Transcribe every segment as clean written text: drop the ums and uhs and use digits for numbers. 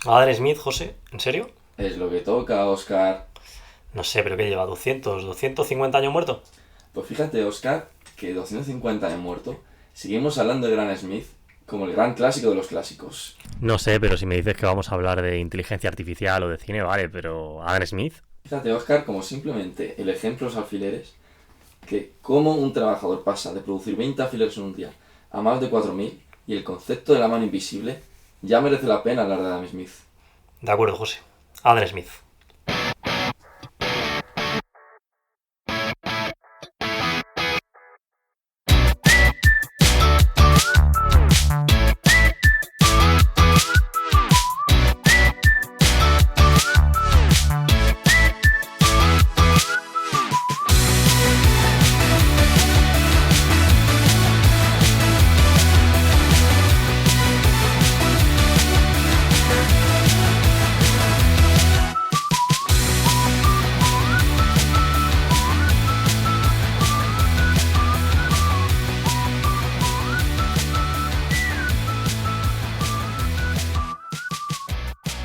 Adam Smith, José, ¿en serio? Es lo que toca, Oscar. No sé, pero ¿qué lleva? ¿250 años muerto? Pues fíjate, Oscar, que 250 años muerto, seguimos hablando de Gran Smith como el gran clásico de los clásicos. No sé, pero si me dices que vamos a hablar de inteligencia artificial o de cine, vale, pero ¿Adam Smith? Fíjate, Oscar, como simplemente el ejemplo de los alfileres, que cómo un trabajador pasa de producir 20 alfileres en un día a más de 4.000 y el concepto de la mano invisible, ya merece la pena hablar de Adam Smith. De acuerdo, José. Adam Smith.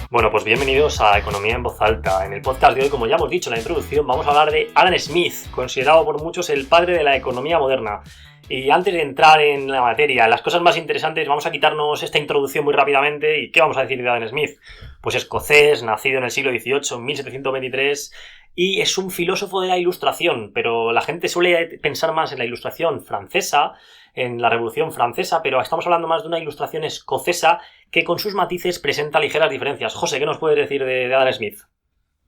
Bueno, pues bienvenidos a Economía en Voz Alta. En el podcast de hoy, como ya hemos dicho en la introducción, vamos a hablar de Adam Smith, considerado por muchos el padre de la economía moderna. Y antes de entrar en la materia, las cosas más interesantes, vamos a quitarnos esta introducción muy rápidamente. ¿Y qué vamos a decir de Adam Smith? Pues escocés, nacido en el siglo XVIII, en 1723, y es un filósofo de la Ilustración, pero la gente suele pensar más en la Ilustración francesa, en la Revolución Francesa, pero estamos hablando más de una Ilustración escocesa que con sus matices presenta ligeras diferencias. José, ¿qué nos puedes decir de Adam Smith?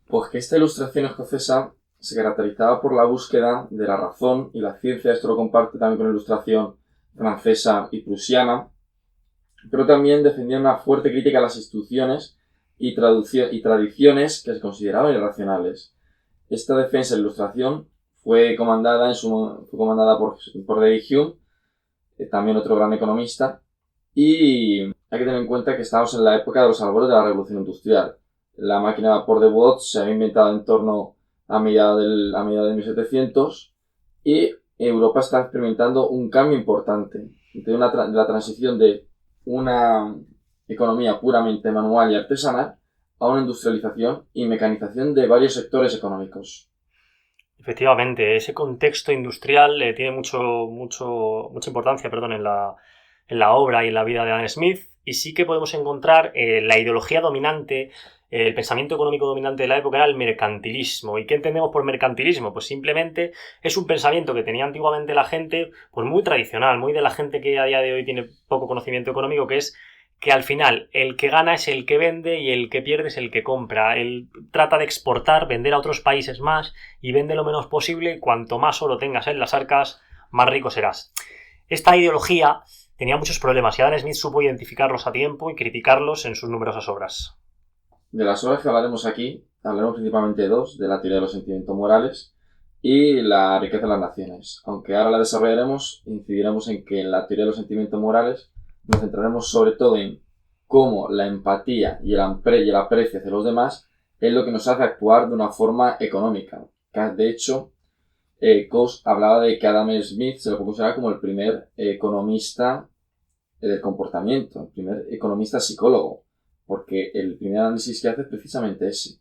Pues que esta ilustración escocesa se caracterizaba por la búsqueda de la razón y la ciencia. Esto lo comparte también con la ilustración francesa y prusiana, pero también defendía una fuerte crítica a las instituciones y tradiciones que se consideraban irracionales. Esta defensa de la ilustración fue comandada por David Hume, también otro gran economista, y hay que tener en cuenta que estamos en la época de los albores de la Revolución Industrial. La máquina de vapor de Watt se había inventado en torno a mediados de 1700 y Europa está experimentando un cambio importante de la transición de una economía puramente manual y artesanal a una industrialización y mecanización de varios sectores económicos. Efectivamente, ese contexto industrial tiene mucha importancia, en la obra y en la vida de Adam Smith, y sí que podemos encontrar la ideología dominante, el pensamiento económico dominante de la época era el mercantilismo. ¿Y qué entendemos por mercantilismo? Pues simplemente es un pensamiento que tenía antiguamente la gente, pues muy tradicional, muy de la gente que a día de hoy tiene poco conocimiento económico, que es que al final el que gana es el que vende y el que pierde es el que compra. Él trata de exportar, vender a otros países más y vende lo menos posible. Cuanto más oro tengas en las arcas, más rico serás. Esta ideología tenía muchos problemas y Adam Smith supo identificarlos a tiempo y criticarlos en sus numerosas obras. De las obras que hablaremos aquí, hablaremos principalmente de dos, de la teoría de los sentimientos morales y la riqueza de las naciones. Aunque ahora la desarrollaremos, incidiremos en que en la teoría de los sentimientos morales nos centraremos sobre todo en cómo la empatía y el aprecio hacia los demás es lo que nos hace actuar de una forma económica. De hecho, Coase hablaba de que Adam Smith se lo puede considerar como el primer economista del comportamiento, el primer economista psicólogo, porque el primer análisis que hace es precisamente ese.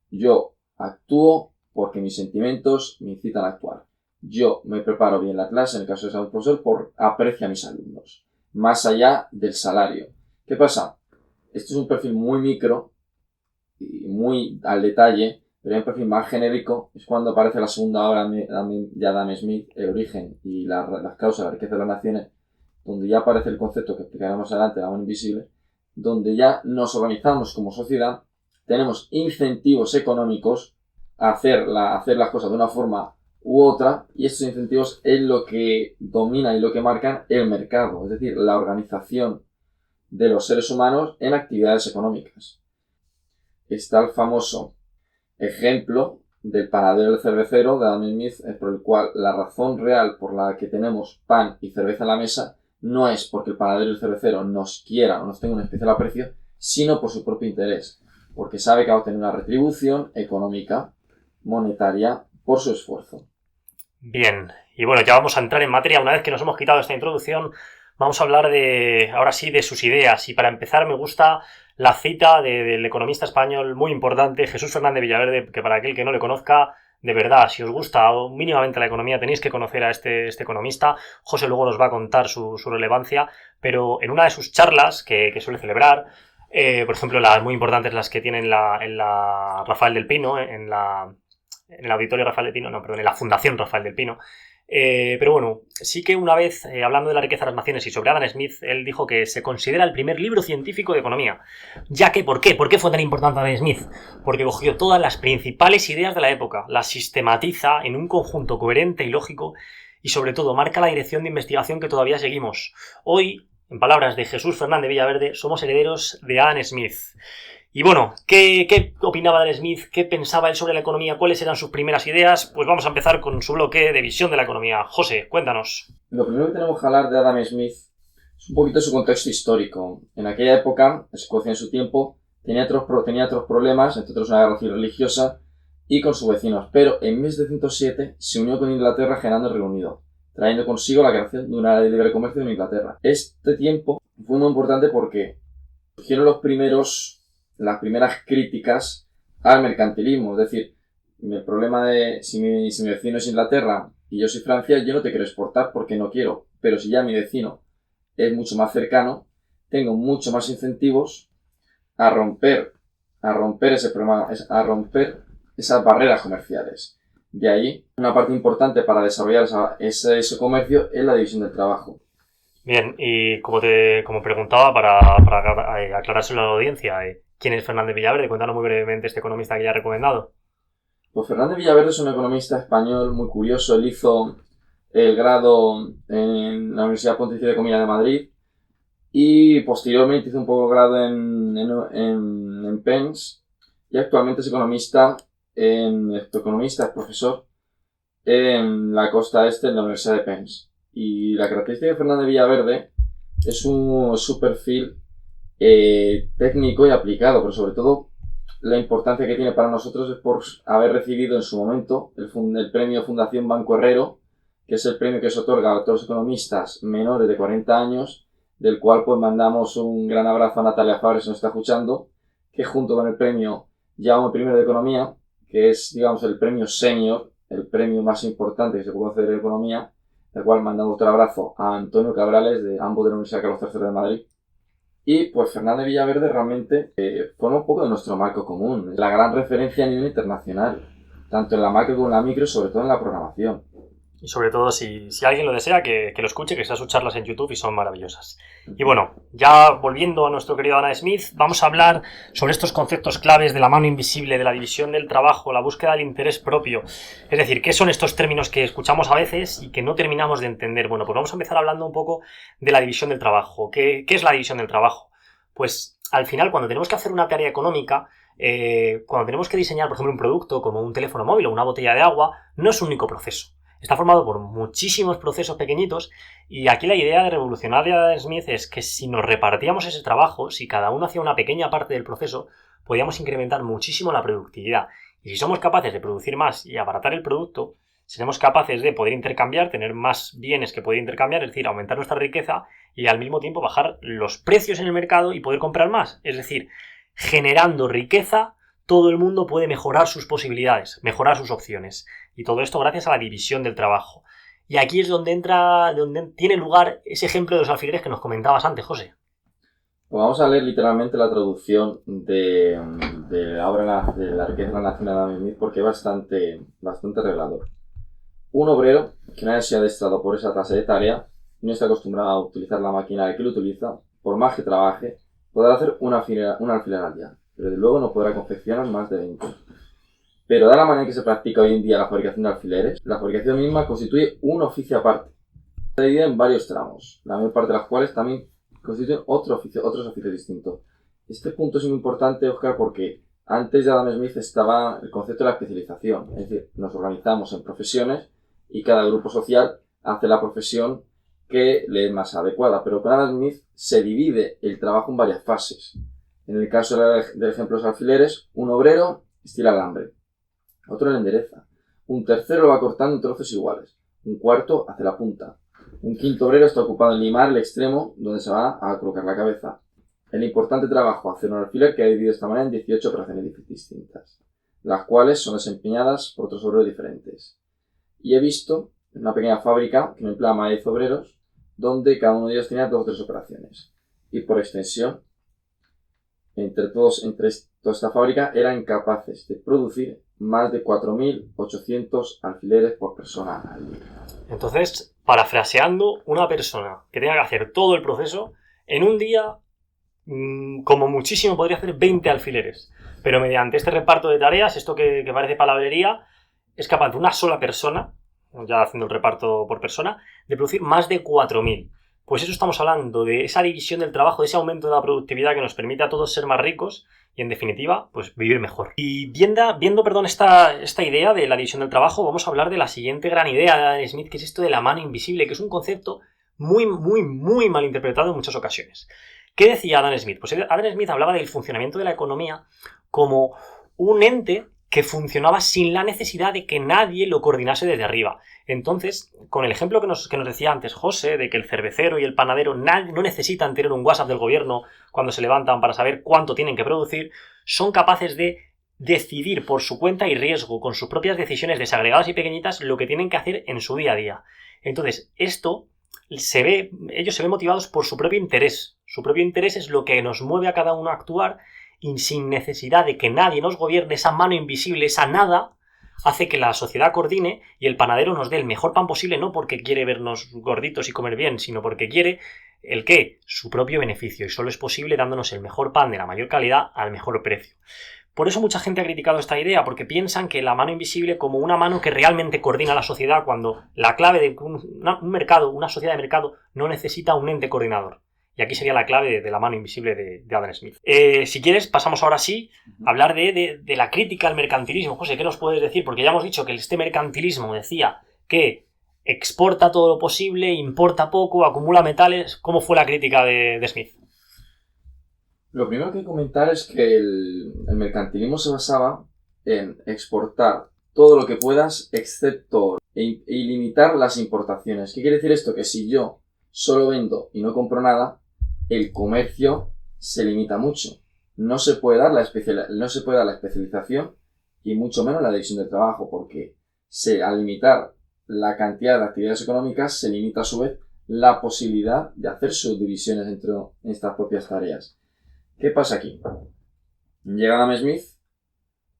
Yo actúo porque mis sentimientos me incitan a actuar. Yo me preparo bien la clase, en el caso de ser un profesor, por aprecio a mis alumnos, más allá del salario. ¿Qué pasa? Esto es un perfil muy micro y muy al detalle, pero hay un perfil más genérico. Es cuando aparece la segunda obra de Adam Smith, El origen y las causas de la riqueza de las naciones, donde ya aparece el concepto que explicaremos adelante, la mano invisible, donde ya nos organizamos como sociedad, tenemos incentivos económicos a hacer las cosas de una forma u otra, y estos incentivos es lo que domina y lo que marcan el mercado, es decir, la organización de los seres humanos en actividades económicas. Está el famoso ejemplo del panadero y el cervecero de Adam Smith, por el cual la razón real por la que tenemos pan y cerveza en la mesa no es porque el panadero y el cervecero nos quiera o nos tenga un especial aprecio, sino por su propio interés, porque sabe que va a obtener una retribución económica, monetaria, por su esfuerzo. Bien, y bueno, ya vamos a entrar en materia. Una vez que nos hemos quitado esta introducción, vamos a hablar ahora sí, de sus ideas. Y para empezar me gusta la cita del economista español muy importante, Jesús Fernández Villaverde, que para aquel que no le conozca, de verdad, si os gusta mínimamente la economía, tenéis que conocer a este economista. José luego nos va a contar su relevancia, pero en una de sus charlas que suele celebrar, por ejemplo, las muy importantes, las que tienen en la Rafael del Pino, en el auditorio Rafael del Pino, no, perdón, en la Fundación Rafael del Pino. Pero bueno, sí que una vez, hablando de la riqueza de las naciones y sobre Adam Smith, él dijo que se considera el primer libro científico de economía. Ya que, ¿por qué? ¿Por qué fue tan importante Adam Smith? Porque cogió todas las principales ideas de la época, las sistematiza en un conjunto coherente y lógico y sobre todo marca la dirección de investigación que todavía seguimos. Hoy, en palabras de Jesús Fernández Villaverde, somos herederos de Adam Smith. Y bueno, ¿qué opinaba Adam Smith? ¿Qué pensaba él sobre la economía? ¿Cuáles eran sus primeras ideas? Pues vamos a empezar con su bloque de visión de la economía. José, cuéntanos. Lo primero que tenemos que hablar de Adam Smith es un poquito su contexto histórico. En aquella época, Escocia en su tiempo, tenía otros problemas, entre otros una guerra civil religiosa, y con sus vecinos. Pero en 1707 se unió con Inglaterra generando el Reino Unido, trayendo consigo la creación de una área de libre comercio en Inglaterra. Este tiempo fue muy importante porque surgieron las primeras críticas al mercantilismo. Es decir, el problema de si mi vecino es Inglaterra y yo soy Francia, yo no te quiero exportar porque no quiero. Pero si ya mi vecino es mucho más cercano, tengo mucho más incentivos a romper ese problema, a romper esas barreras comerciales. De ahí, una parte importante para desarrollar ese comercio es la división del trabajo. Bien, y como preguntaba, para aclarárselo a la audiencia, ¿quién es Fernández Villaverde? Cuéntanos muy brevemente este economista que ya he recomendado. Pues Fernández Villaverde es un economista español muy curioso. Él hizo el grado en la Universidad Pontificia de Economía de Madrid y posteriormente hizo un poco de grado en Penn y actualmente es es profesor en la costa este de la Universidad de Penn. Y la característica de Fernández Villaverde es su perfil técnico y aplicado, pero sobre todo la importancia que tiene para nosotros es por haber recibido en su momento el premio Fundación Banco Herrero, que es el premio que se otorga a todos los economistas menores de 40 años, del cual pues mandamos un gran abrazo a Natalia Fabres, que nos está escuchando, que junto con el premio Jaume I de Economía, que es, digamos, el premio senior, el premio más importante que se puede hacer en economía, del cual mandamos otro abrazo a Antonio Cabrales, de ambos de la Universidad Carlos III de Madrid. Y pues Fernández Villaverde realmente forma un poco de nuestro marco común, la gran referencia a nivel internacional, tanto en la macro como en la micro y sobre todo en la programación. Y sobre todo, si alguien lo desea, que lo escuche, que sea sus charlas en YouTube y son maravillosas. Y bueno, ya volviendo a nuestro querido Adam Smith, vamos a hablar sobre estos conceptos claves de la mano invisible, de la división del trabajo, la búsqueda del interés propio. Es decir, ¿qué son estos términos que escuchamos a veces y que no terminamos de entender? Bueno, pues vamos a empezar hablando un poco de la división del trabajo. ¿Qué es la división del trabajo? Pues al final, cuando tenemos que hacer una tarea económica, cuando tenemos que diseñar, por ejemplo, un producto como un teléfono móvil o una botella de agua, no es un único proceso. Está formado por muchísimos procesos pequeñitos y aquí la idea de revolucionaria de Adam Smith es que si nos repartíamos ese trabajo, si cada uno hacía una pequeña parte del proceso, podíamos incrementar muchísimo la productividad. Y si somos capaces de producir más y abaratar el producto, seremos capaces de poder intercambiar, tener más bienes que poder intercambiar, es decir, aumentar nuestra riqueza y al mismo tiempo bajar los precios en el mercado y poder comprar más. Es decir, generando riqueza, todo el mundo puede mejorar sus posibilidades, mejorar sus opciones. Y todo esto gracias a la división del trabajo. Y aquí es donde tiene lugar ese ejemplo de los alfileres que nos comentabas antes, José. Pues vamos a leer literalmente la traducción de la obra de la riqueza de la nación de Adam Smith porque es bastante revelador. Un obrero que no haya sido adestrado por esa clase de tarea y no está acostumbrado a utilizar la maquinaria que lo utiliza, por más que trabaje, podrá hacer un alfiler al día, pero de luego no podrá confeccionar más de 20. Pero de la manera que se practica hoy en día la fabricación de alfileres, la fabricación misma constituye un oficio aparte. Está dividida en varios tramos, la mayor parte de las cuales también constituyen otros oficios distintos. Este punto es muy importante, Oscar, porque antes de Adam Smith estaba el concepto de la especialización. Es decir, nos organizamos en profesiones y cada grupo social hace la profesión que le es más adecuada. Pero con Adam Smith se divide el trabajo en varias fases. En el caso del ejemplo de los alfileres, un obrero estira el alambre. Otro lo endereza. Un tercero lo va cortando en trozos iguales. Un cuarto hace la punta. Un quinto obrero está ocupado en limar el extremo donde se va a colocar la cabeza. el importante trabajo hacer un alfiler que ha dividido de esta manera en 18 operaciones distintas, las cuales son desempeñadas por otros obreros diferentes. Y he visto en una pequeña fábrica que no empleaba más de 10 obreros, donde cada uno de ellos tenía 2 o 3 operaciones. Y por extensión, entre toda esta fábrica eran capaces de producir más de 4.800 alfileres por persona al día. Entonces, parafraseando, una persona que tenga que hacer todo el proceso, en un día, como muchísimo, podría hacer 20 alfileres. Pero mediante este reparto de tareas, esto que parece palabrería, es capaz de una sola persona, ya haciendo el reparto por persona, de producir más de 4.000. Pues eso estamos hablando, de esa división del trabajo, de ese aumento de la productividad que nos permite a todos ser más ricos y, en definitiva, pues vivir mejor. Y viendo esta idea de la división del trabajo, vamos a hablar de la siguiente gran idea de Adam Smith, que es esto de la mano invisible, que es un concepto muy, muy, muy mal interpretado en muchas ocasiones. ¿Qué decía Adam Smith? Pues Adam Smith hablaba del funcionamiento de la economía como un ente que funcionaba sin la necesidad de que nadie lo coordinase desde arriba. Entonces, con el ejemplo que nos decía antes José, de que el cervecero y el panadero no necesitan tener un WhatsApp del gobierno cuando se levantan para saber cuánto tienen que producir, son capaces de decidir por su cuenta y riesgo, con sus propias decisiones desagregadas y pequeñitas, lo que tienen que hacer en su día a día. Entonces, ellos se ven motivados por su propio interés. Su propio interés es lo que nos mueve a cada uno a actuar, y sin necesidad de que nadie nos gobierne. Esa mano invisible, esa nada, hace que la sociedad coordine y el panadero nos dé el mejor pan posible, no porque quiere vernos gorditos y comer bien, sino porque quiere ¿el qué? Su propio beneficio, y solo es posible dándonos el mejor pan de la mayor calidad al mejor precio. Por eso mucha gente ha criticado esta idea, porque piensan que la mano invisible como una mano que realmente coordina la sociedad, cuando la clave de un mercado, una sociedad de mercado, no necesita un ente coordinador. Y aquí sería la clave de la mano invisible de Adam Smith. Si quieres, pasamos ahora sí a hablar de la crítica al mercantilismo. José, ¿qué nos puedes decir? Porque ya hemos dicho que este mercantilismo decía que exporta todo lo posible, importa poco, acumula metales. ¿Cómo fue la crítica de Smith? Lo primero que hay que comentar es que el mercantilismo se basaba en exportar todo lo que puedas, excepto y limitar las importaciones. ¿Qué quiere decir esto? Que si yo solo vendo y no compro nada, el comercio se limita mucho. No se puede dar la especialización y mucho menos la división del trabajo, porque al limitar la cantidad de actividades económicas se limita a su vez la posibilidad de hacer subdivisiones entre estas propias tareas. ¿Qué pasa aquí? Llega Adam Smith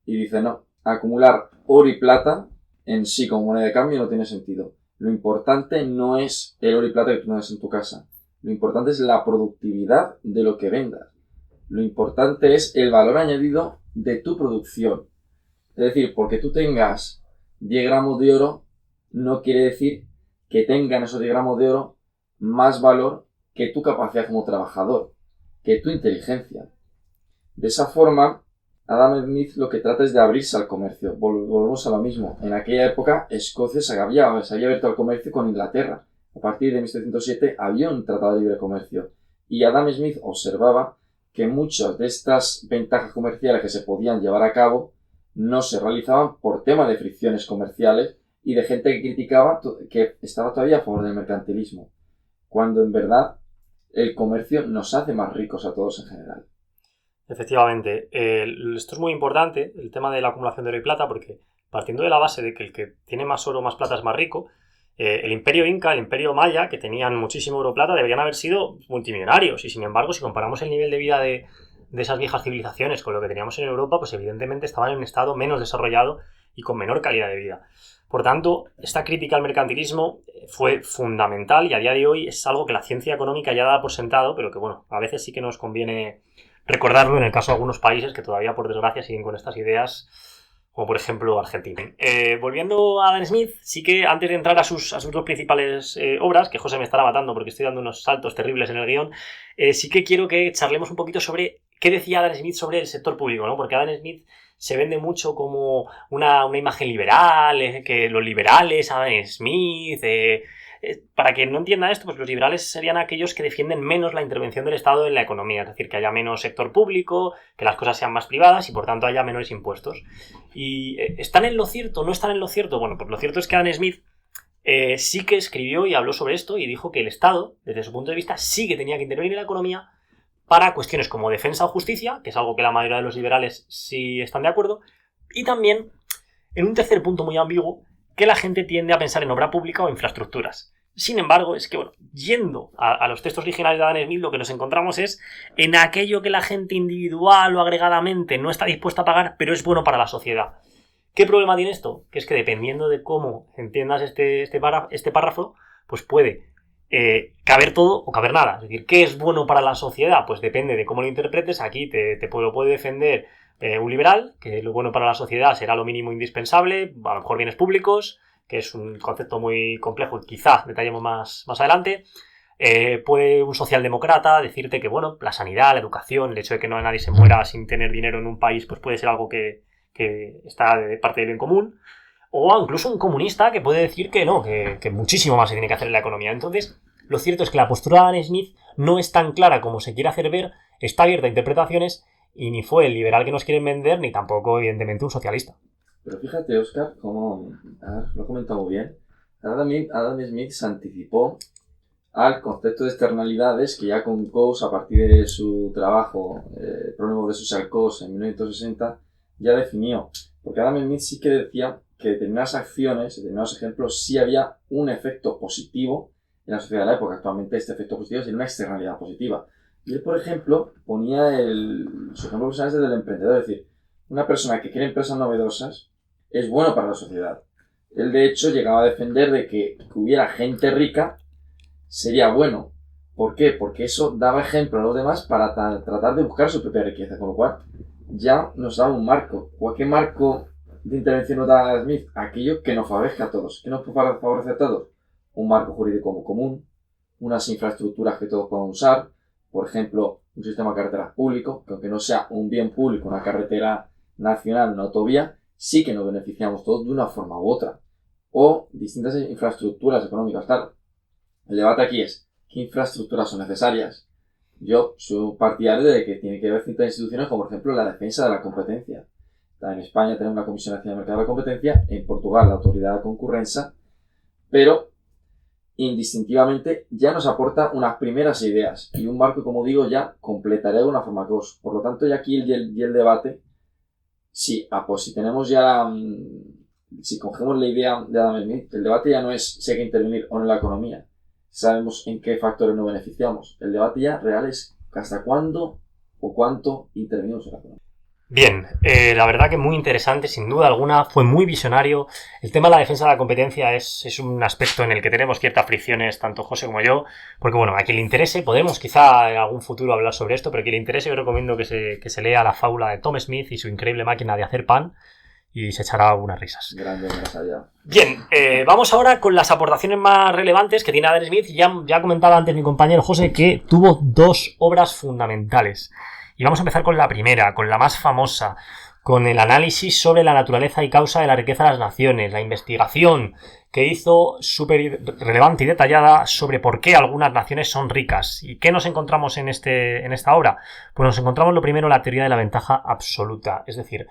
y dice no, acumular oro y plata en sí como moneda de cambio no tiene sentido. Lo importante no es el oro y plata que tú tengas en tu casa. Lo importante es la productividad de lo que vendas. Lo importante es el valor añadido de tu producción. Es decir, porque tú tengas 10 gramos de oro, no quiere decir que tengan esos 10 gramos de oro más valor que tu capacidad como trabajador, que tu inteligencia. De esa forma, Adam Smith lo que trata es de abrirse al comercio. Volvemos a lo mismo. En aquella época, Escocia se había abierto al comercio con Inglaterra. A partir de 1707 había un tratado de libre comercio. Y Adam Smith observaba que muchas de estas ventajas comerciales que se podían llevar a cabo no se realizaban por tema de fricciones comerciales y de gente que criticaba que estaba todavía a favor del mercantilismo. Cuando en verdad el comercio nos hace más ricos a todos en general. Efectivamente, esto es muy importante, el tema de la acumulación de oro y plata, porque partiendo de la base de que el que tiene más oro o más plata es más rico, el imperio inca, el imperio maya, que tenían muchísimo oro y plata, deberían haber sido multimillonarios, y sin embargo, si comparamos el nivel de vida de esas viejas civilizaciones con lo que teníamos en Europa, pues evidentemente estaban en un estado menos desarrollado y con menor calidad de vida. Por tanto, esta crítica al mercantilismo fue fundamental y a día de hoy es algo que la ciencia económica ya da por sentado, pero que bueno, a veces sí que nos conviene recordarlo en el caso de algunos países que todavía, por desgracia, siguen con estas ideas, como por ejemplo Argentina. Volviendo a Adam Smith, sí que antes de entrar a sus dos principales obras, que José me estará matando porque estoy dando unos saltos terribles en el guión, sí que quiero que charlemos un poquito sobre qué decía Adam Smith sobre el sector público, ¿no? Porque Adam Smith se vende mucho como una imagen liberal, que los liberales, Adam Smith... para quien no entienda esto, pues los liberales serían aquellos que defienden menos la intervención del Estado en la economía, es decir, que haya menos sector público, que las cosas sean más privadas y por tanto haya menores impuestos. ¿Y están en lo cierto? ¿No están en lo cierto? Bueno, pues lo cierto es que Adam Smith sí que escribió y habló sobre esto y dijo que el Estado, desde su punto de vista, sí que tenía que intervenir en la economía, para cuestiones como defensa o justicia, que es algo que la mayoría de los liberales sí están de acuerdo, y también, en un tercer punto muy ambiguo, que la gente tiende a pensar en obra pública o infraestructuras. Sin embargo, es que, bueno, yendo a los textos originales de Adam Smith, lo que nos encontramos es en aquello que la gente individual o agregadamente no está dispuesta a pagar, pero es bueno para la sociedad. ¿Qué problema tiene esto? Que es que dependiendo de cómo entiendas este párrafo, pues puede caber todo o caber nada. Es decir, ¿qué es bueno para la sociedad? Pues depende de cómo lo interpretes. Aquí lo puede defender un liberal, que lo bueno para la sociedad será lo mínimo indispensable, a lo mejor bienes públicos, que es un concepto muy complejo y quizá detallemos más adelante. Puede un socialdemócrata decirte que, bueno, la sanidad, la educación, el hecho de que no nadie se muera sin tener dinero en un país, pues puede ser algo que está de parte del bien común. O incluso un comunista que puede decir que no, que muchísimo más se tiene que hacer en la economía. Entonces, lo cierto es que la postura de Adam Smith no es tan clara como se quiere hacer ver, está abierta a interpretaciones y ni fue el liberal que nos quieren vender, ni tampoco, evidentemente, un socialista. Pero fíjate, Óscar, como lo he comentado muy bien, Adam Smith se anticipó al concepto de externalidades que ya con Coase, a partir de su trabajo, el problema de Social Cost en 1960, ya definió. Porque Adam Smith sí que decía que determinadas acciones, determinados ejemplos, sí había un efecto positivo en la sociedad de la época. Actualmente este efecto positivo es una externalidad positiva. Y él, por ejemplo, ponía su ejemplo personal es el del emprendedor, es decir, una persona que quiere empresas novedosas es bueno para la sociedad. Él, de hecho, llegaba a defender de que hubiera gente rica sería bueno. ¿Por qué? Porque eso daba ejemplo a los demás para tratar de buscar su propia riqueza, con lo cual ya nos da un marco. ¿Qué marco de intervención nos da Smith? Aquello que nos favorezca a todos. ¿Qué nos favorece a todos? Un marco jurídico común, unas infraestructuras que todos puedan usar, por ejemplo, un sistema de carreteras público, que aunque no sea un bien público, una carretera nacional, una autovía, sí que nos beneficiamos todos de una forma u otra. O distintas infraestructuras económicas, claro. El debate aquí es, ¿qué infraestructuras son necesarias? Yo soy partidario de que tiene que haber ciertas instituciones, como por ejemplo la defensa de la competencia. En España tenemos la Comisión Nacional de Mercado de la Competencia, en Portugal la Autoridad de Concurrencia, pero indistintivamente ya nos aporta unas primeras ideas y un marco, como digo, ya completaría de una forma que os. Por lo tanto, ya aquí el debate, si tenemos ya, si cogemos la idea de Adam Smith, el debate ya no es si hay que intervenir o no en la economía. Sabemos en qué factores nos beneficiamos. El debate ya real es hasta cuándo o cuánto intervenimos en la economía. Bien, la verdad que muy interesante, sin duda alguna, fue muy visionario. El tema de la defensa de la competencia es un aspecto en el que tenemos ciertas fricciones, tanto José como yo, porque bueno, a quien le interese, podemos quizá en algún futuro hablar sobre esto, pero a quien le interese yo recomiendo que se lea la fábula de Tom Smith y su increíble máquina de hacer pan, y se echará unas risas. Grande, más allá. Bien, vamos ahora con las aportaciones más relevantes que tiene Adam Smith. Ya comentaba antes mi compañero José que tuvo dos obras fundamentales. Y vamos a empezar con la primera, con la más famosa, con el análisis sobre la naturaleza y causa de la riqueza de las naciones, la investigación que hizo súper relevante y detallada sobre por qué algunas naciones son ricas. ¿Y qué nos encontramos en esta obra? Pues nos encontramos lo primero la teoría de la ventaja absoluta, es decir,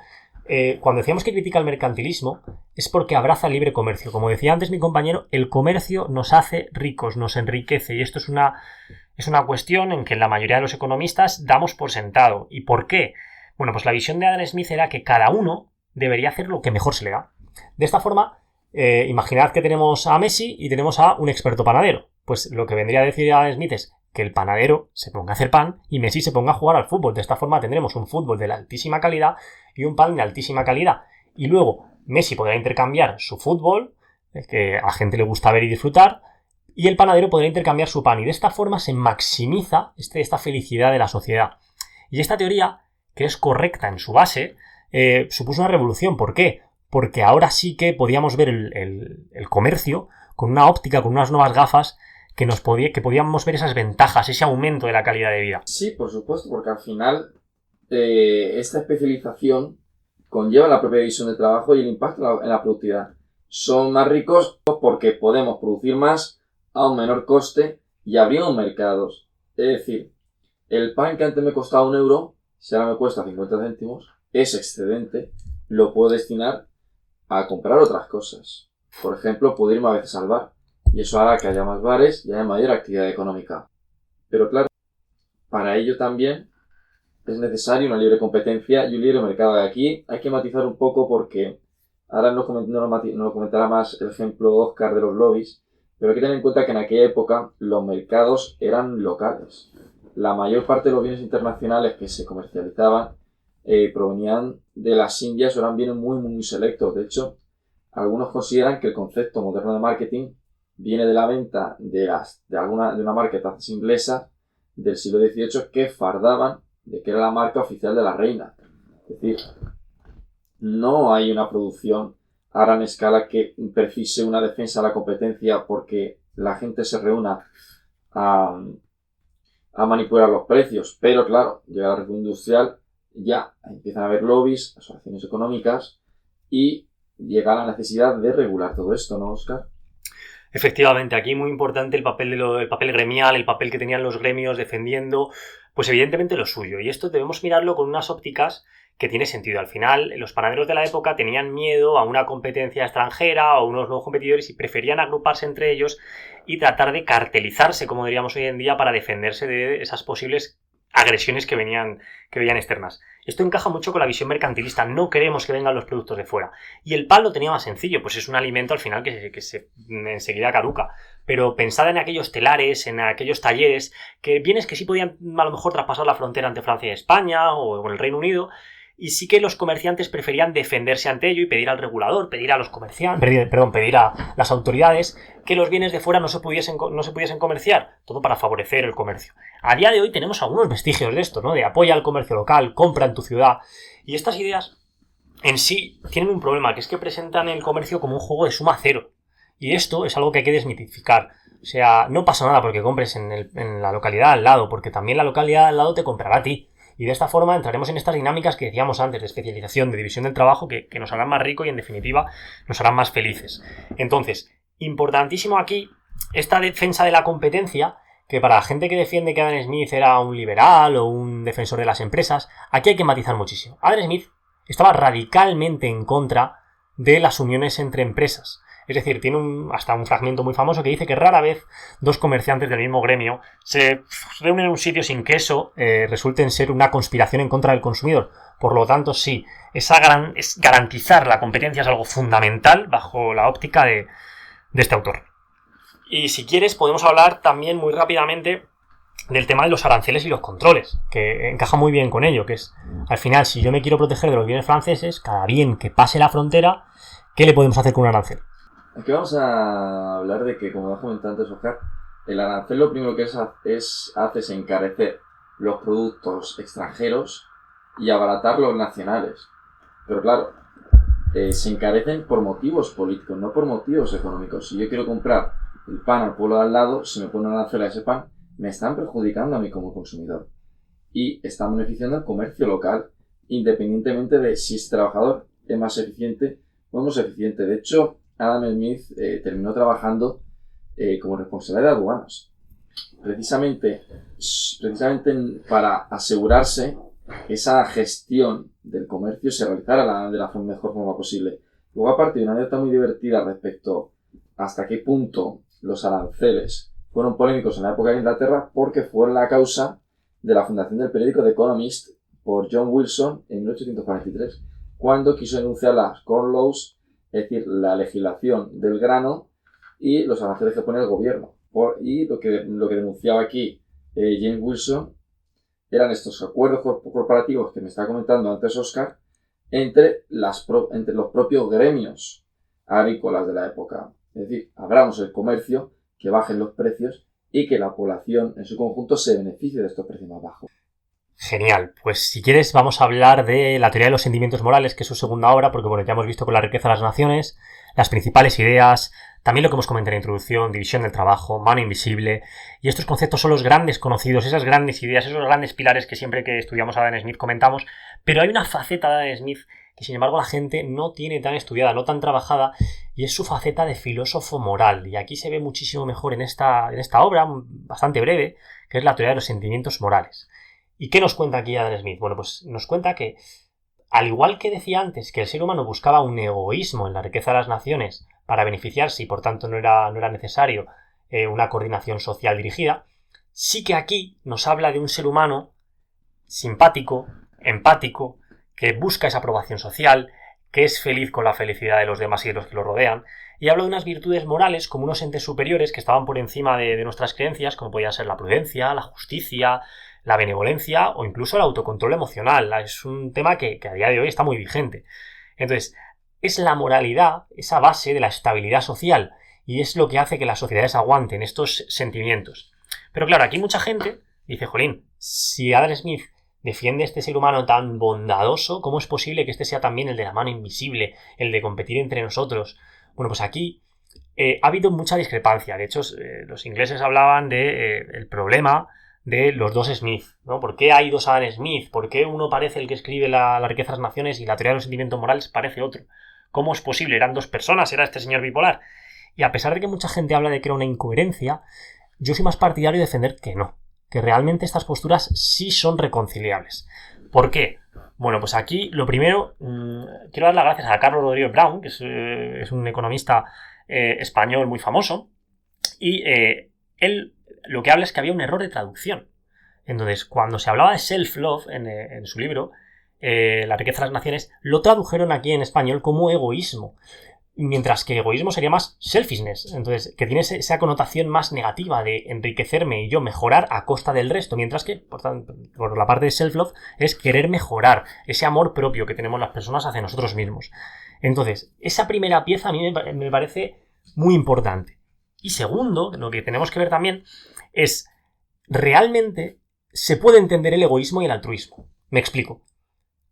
cuando decíamos que critica el mercantilismo es porque abraza el libre comercio. Como decía antes mi compañero, el comercio nos hace ricos, nos enriquece, y esto es una cuestión en que la mayoría de los economistas damos por sentado. ¿Y por qué? Bueno, pues la visión de Adam Smith era que cada uno debería hacer lo que mejor se le da. De esta forma, imaginad que tenemos a Messi y tenemos a un experto panadero. Pues lo que vendría a decir Adam Smith es que el panadero se ponga a hacer pan y Messi se ponga a jugar al fútbol. De esta forma tendremos un fútbol de la altísima calidad y un pan de altísima calidad. Y luego Messi podrá intercambiar su fútbol, que a la gente le gusta ver y disfrutar, y el panadero podrá intercambiar su pan. Y de esta forma se maximiza esta felicidad de la sociedad. Y esta teoría, que es correcta en su base, supuso una revolución. ¿Por qué? Porque ahora sí que podíamos ver el comercio con una óptica, con unas nuevas gafas, que podíamos ver esas ventajas, ese aumento de la calidad de vida. Sí, por supuesto, porque al final esta especialización conlleva la propia visión de trabajo y el impacto en la productividad. Son más ricos porque podemos producir más a un menor coste y abrimos mercados. Es decir, el pan que antes me costaba 1 euro, si ahora me cuesta 50 céntimos, ese excedente lo puedo destinar a comprar otras cosas. Por ejemplo, puedo irme a veces al bar. Y eso hará que haya más bares y haya mayor actividad económica. Pero claro, para ello también es necesaria una libre competencia y un libre mercado. De aquí hay que matizar un poco porque ahora nos lo comentará más el ejemplo Óscar de los lobbies, pero hay que tener en cuenta que en aquella época los mercados eran locales. La mayor parte de los bienes internacionales que se comercializaban provenían de las Indias o eran bienes muy, muy selectos. De hecho, algunos consideran que el concepto moderno de marketing viene de la venta de una marca de tazas inglesas del siglo XVIII que fardaban de que era la marca oficial de la reina. Es decir, no hay una producción a gran escala que precise una defensa de la competencia porque la gente se reúna a manipular los precios. Pero claro, llega la revolución industrial, ya empiezan a haber lobbies, asociaciones económicas y llega la necesidad de regular todo esto, ¿no, Óscar? Efectivamente, aquí muy importante el papel gremial, el papel que tenían los gremios defendiendo, pues evidentemente lo suyo. Y esto debemos mirarlo con unas ópticas que tiene sentido. Al final, los panaderos de la época tenían miedo a una competencia extranjera o a unos nuevos competidores y preferían agruparse entre ellos y tratar de cartelizarse, como diríamos hoy en día, para defenderse de esas posibles agresiones que veían externas. Esto encaja mucho con la visión mercantilista. No queremos que vengan los productos de fuera. Y el pan lo tenía más sencillo, pues es un alimento al final que se enseguida caduca. Pero pensad en aquellos telares, en aquellos talleres, que bienes que sí podían a lo mejor traspasar la frontera entre Francia y España o el Reino Unido, y sí que los comerciantes preferían defenderse ante ello y pedir al regulador, pedir a los comerciantes, pedir a las autoridades que los bienes de fuera no se pudiesen comerciar, todo para favorecer el comercio. A día de hoy tenemos algunos vestigios de esto, ¿no? De apoya al comercio local, compra en tu ciudad, y estas ideas en sí tienen un problema, que es que presentan el comercio como un juego de suma cero, y esto es algo que hay que desmitificar. O sea, no pasa nada porque compres en la localidad al lado, porque también la localidad al lado te comprará a ti. Y de esta forma entraremos en estas dinámicas que decíamos antes, de especialización, de división del trabajo, que nos harán más ricos y en definitiva nos harán más felices. Entonces, importantísimo aquí esta defensa de la competencia, que para la gente que defiende que Adam Smith era un liberal o un defensor de las empresas, aquí hay que matizar muchísimo. Adam Smith estaba radicalmente en contra de las uniones entre empresas. Es decir, tiene hasta un fragmento muy famoso que dice que rara vez dos comerciantes del mismo gremio se reúnen en un sitio sin que eso resulte en ser una conspiración en contra del consumidor. Por lo tanto, sí, garantizar la competencia es algo fundamental bajo la óptica de este autor. Y si quieres podemos hablar también muy rápidamente del tema de los aranceles y los controles, que encaja muy bien con ello, que es, al final, si yo me quiero proteger de los bienes franceses, cada bien que pase la frontera, ¿qué le podemos hacer con un arancel? Aquí vamos a hablar de que, como has comentado antes, Oscar, el arancel lo primero que hace es encarecer los productos extranjeros y abaratar los nacionales. Pero claro, se encarecen por motivos políticos, no por motivos económicos. Si yo quiero comprar el pan al pueblo de al lado, si me ponen un arancel a ese pan, me están perjudicando a mí como consumidor. Y están beneficiando al comercio local, independientemente de si ese trabajador es más eficiente o menos eficiente. De hecho, Adam Smith terminó trabajando como responsable de aduanas, precisamente para asegurarse que esa gestión del comercio se realizara de la mejor forma posible. Luego, aparte de una anécdota muy divertida respecto hasta qué punto los aranceles fueron polémicos en la época de Inglaterra, porque fueron la causa de la fundación del periódico The Economist por John Wilson en 1843, cuando quiso denunciar las Corn Laws, es decir, la legislación del grano y los aranceles que pone el gobierno. Y lo que denunciaba aquí James Wilson eran estos acuerdos corporativos que me estaba comentando antes Oscar entre los propios gremios agrícolas de la época. Es decir, abramos el comercio, que bajen los precios y que la población en su conjunto se beneficie de estos precios más bajos. Genial, pues si quieres vamos a hablar de la teoría de los sentimientos morales, que es su segunda obra, porque bueno, ya hemos visto con la riqueza de las naciones, las principales ideas, también lo que hemos comentado en la introducción, división del trabajo, mano invisible, y estos conceptos son los grandes conocidos, esas grandes ideas, esos grandes pilares que siempre que estudiamos a Adam Smith comentamos, pero hay una faceta de Adam Smith que sin embargo la gente no tiene tan estudiada, no tan trabajada, y es su faceta de filósofo moral, y aquí se ve muchísimo mejor en esta obra, bastante breve, que es la teoría de los sentimientos morales. ¿Y qué nos cuenta aquí Adam Smith? Bueno, pues nos cuenta que, al igual que decía antes que el ser humano buscaba un egoísmo en la riqueza de las naciones para beneficiarse y por tanto no era necesario una coordinación social dirigida, sí que aquí nos habla de un ser humano simpático, empático, que busca esa aprobación social, que es feliz con la felicidad de los demás y de los que lo rodean, y habla de unas virtudes morales como unos entes superiores que estaban por encima de nuestras creencias, como podía ser la prudencia, la justicia, la benevolencia o incluso el autocontrol emocional. Es un tema que a día de hoy está muy vigente. Entonces, es la moralidad esa base de la estabilidad social y es lo que hace que las sociedades aguanten estos sentimientos. Pero claro, aquí mucha gente dice, jolín, si Adam Smith defiende este ser humano tan bondadoso, ¿cómo es posible que este sea también el de la mano invisible, el de competir entre nosotros? Bueno, pues aquí ha habido mucha discrepancia. De hecho, los ingleses hablaban de el problema de los dos Smith, ¿no? ¿Por qué hay dos Adam Smith? ¿Por qué uno parece el que escribe la riqueza de las naciones y la teoría de los sentimientos morales parece otro? ¿Cómo es posible? ¿Eran dos personas? ¿Era este señor bipolar? Y a pesar de que mucha gente habla de que era una incoherencia, yo soy más partidario de defender que no, que realmente estas posturas sí son reconciliables. ¿Por qué? Bueno, pues aquí lo primero, quiero dar las gracias a Carlos Rodríguez Brown, que es un economista español muy famoso, y él lo que habla es que había un error de traducción. Entonces, cuando se hablaba de self-love en su libro, La riqueza de las naciones, lo tradujeron aquí en español como egoísmo. Mientras que egoísmo sería más selfishness, entonces que tiene esa connotación más negativa de enriquecerme y yo mejorar a costa del resto, mientras que por la parte de self-love es querer mejorar, ese amor propio que tenemos las personas hacia nosotros mismos. Entonces, esa primera pieza a mí me parece muy importante. Y segundo, lo que tenemos que ver también es, ¿realmente se puede entender el egoísmo y el altruismo? Me explico.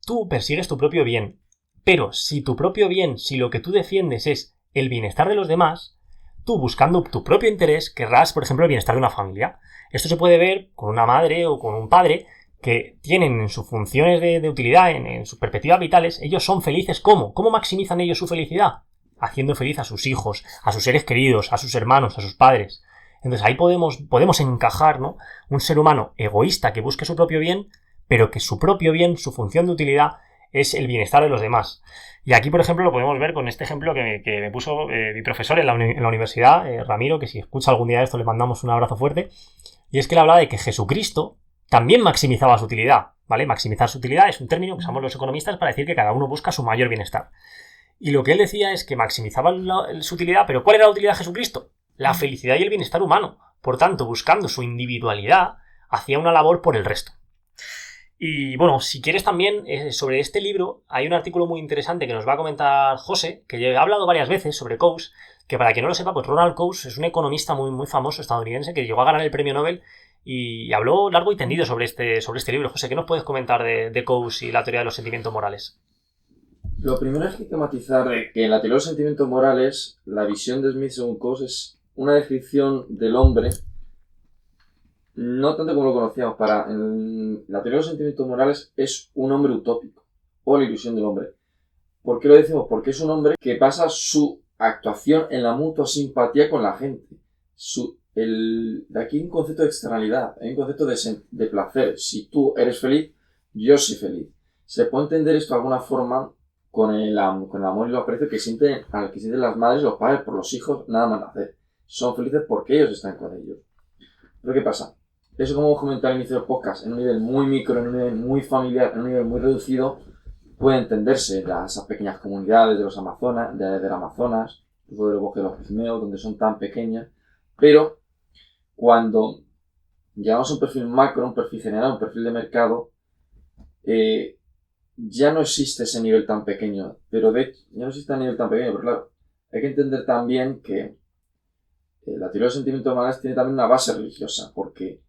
Tú persigues tu propio bien, pero si tu propio bien, si lo que tú defiendes es el bienestar de los demás, tú buscando tu propio interés querrás, por ejemplo, el bienestar de una familia. Esto se puede ver con una madre o con un padre que tienen en sus funciones de utilidad, en sus perspectivas vitales, ellos son felices. ¿Cómo? ¿Cómo maximizan ellos su felicidad? Haciendo feliz a sus hijos, a sus seres queridos, a sus hermanos, a sus padres. Entonces ahí podemos encajar, ¿no? Un ser humano egoísta que busque su propio bien, pero que su propio bien, su función de utilidad, es el bienestar de los demás. Y aquí, por ejemplo, lo podemos ver con este ejemplo que me puso mi profesor en la universidad, Ramiro, que si escucha algún día esto le mandamos un abrazo fuerte, y es que él hablaba de que Jesucristo también maximizaba su utilidad, ¿vale? Maximizar su utilidad es un término que usamos los economistas para decir que cada uno busca su mayor bienestar. Y lo que él decía es que maximizaba su utilidad, pero ¿cuál era la utilidad de Jesucristo? La felicidad y el bienestar humano. Por tanto, buscando su individualidad, hacía una labor por el resto. Y bueno, si quieres también, sobre este libro, hay un artículo muy interesante que nos va a comentar José, que he hablado varias veces sobre Coase, que para quien no lo sepa, pues Ronald Coase es un economista muy, muy famoso estadounidense que llegó a ganar el premio Nobel y habló largo y tendido sobre este libro. José, ¿qué nos puedes comentar de Coase y la teoría de los sentimientos morales? Lo primero es que hay que matizar que en la teoría de los sentimientos morales, la visión de Smith según Coase es una descripción del hombre, no tanto como lo conocíamos, en la teoría de los sentimientos morales es un hombre utópico, o la ilusión del hombre. ¿Por qué lo decimos? Porque es un hombre que basa su actuación en la mutua simpatía con la gente. De aquí hay un concepto de externalidad, hay un concepto de placer. Si tú eres feliz, yo soy feliz. Se puede entender esto de alguna forma con el amor y los aprecios que sienten las madres y los padres por los hijos nada más nacer. Son felices porque ellos están con ellos. Pero ¿qué pasa? Eso, como hemos comentado al inicio del podcast, en un nivel muy micro, en un nivel muy familiar, en un nivel muy reducido, puede entenderse esas pequeñas comunidades de los Amazonas, del Amazonas, de los bosques de los pigmeos, donde son tan pequeñas, pero cuando llegamos a un perfil macro, un perfil general, un perfil de mercado, ya no existe ese nivel tan pequeño, pero claro, hay que entender también que la teoría de los sentimientos morales tiene también una base religiosa, porque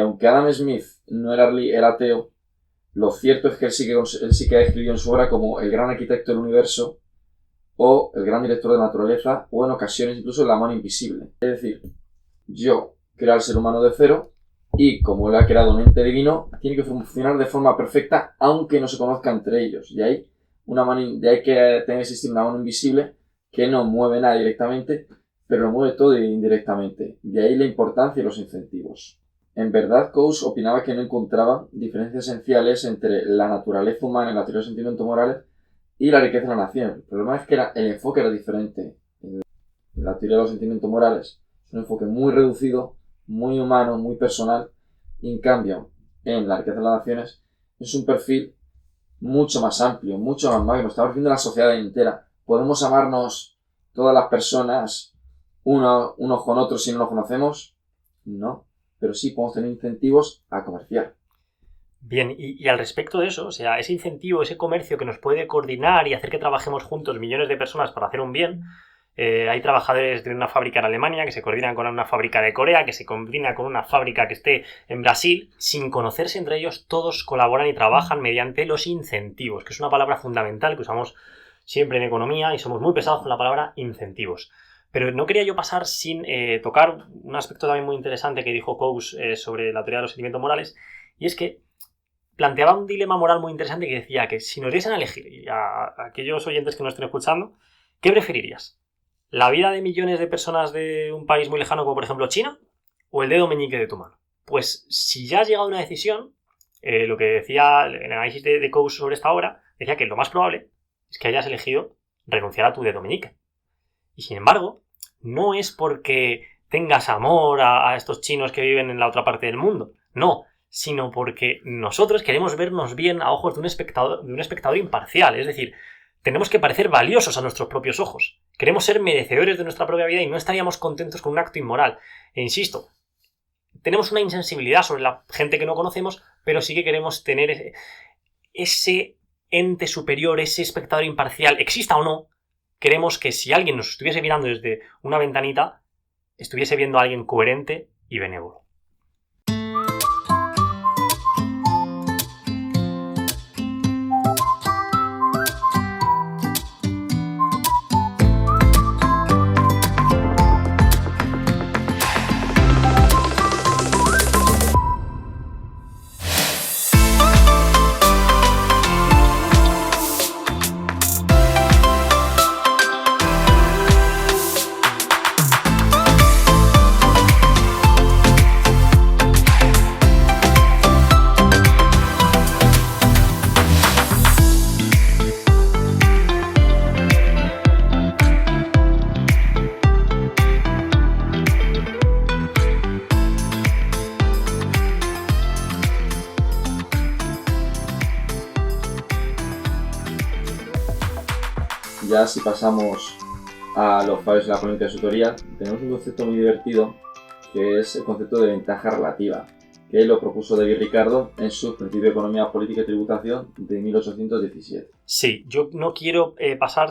aunque Adam Smith no era ateo, lo cierto es que él sí que ha escrito en su obra como el gran arquitecto del universo, o el gran director de la naturaleza, o en ocasiones incluso la mano invisible. Es decir, yo creo al ser humano de cero, y como él ha creado un ente divino, tiene que funcionar de forma perfecta, aunque no se conozca entre ellos. De ahí que tenga que existir una mano invisible que no mueve nada directamente, pero lo mueve todo indirectamente. De ahí la importancia y los incentivos. En verdad, Coase opinaba que no encontraba diferencias esenciales entre la naturaleza humana en la teoría de los sentimientos morales y la riqueza de la nación. El problema es que el enfoque era diferente. En la teoría de los sentimientos morales es un enfoque muy reducido, muy humano, muy personal, y en cambio, en la riqueza de las naciones, es un perfil mucho más amplio, mucho más magno, estamos viendo la sociedad entera. Podemos amarnos todas las personas unos con otros si no nos conocemos, no, pero sí podemos tener incentivos a comerciar. Bien, y al respecto de eso, o sea, ese incentivo, ese comercio que nos puede coordinar y hacer que trabajemos juntos millones de personas para hacer un bien. Hay trabajadores de una fábrica en Alemania que se coordinan con una fábrica de Corea, que se coordina con una fábrica que esté en Brasil. Sin conocerse entre ellos, todos colaboran y trabajan mediante los incentivos, que es una palabra fundamental que usamos siempre en economía y somos muy pesados con la palabra incentivos. Pero no quería yo pasar sin tocar un aspecto también muy interesante que dijo Coase sobre la teoría de los sentimientos morales, y es que planteaba un dilema moral muy interesante que decía que si nos diesen a elegir, y a aquellos oyentes que nos estén escuchando, ¿qué preferirías? ¿La vida de millones de personas de un país muy lejano como por ejemplo China o el dedo meñique de tu mano? Pues si ya has llegado a una decisión, lo que decía el análisis de Coase sobre esta obra, decía que lo más probable es que hayas elegido renunciar a tu dedo meñique. Y sin embargo, no es porque tengas amor a estos chinos que viven en la otra parte del mundo, no, sino porque nosotros queremos vernos bien a ojos de un espectador imparcial, es decir, tenemos que parecer valiosos a nuestros propios ojos. Queremos ser merecedores de nuestra propia vida y no estaríamos contentos con un acto inmoral. E insisto, tenemos una insensibilidad sobre la gente que no conocemos, pero sí que queremos tener ese ente superior, ese espectador imparcial, exista o no. Queremos que si alguien nos estuviese mirando desde una ventanita, estuviese viendo a alguien coherente y benévolo. Ya si pasamos a los fallos de la política de su teoría, tenemos un concepto muy divertido que es el concepto de ventaja relativa, que lo propuso David Ricardo en su Principio de Economía, Política y Tributación de 1817. Sí, yo no quiero pasar,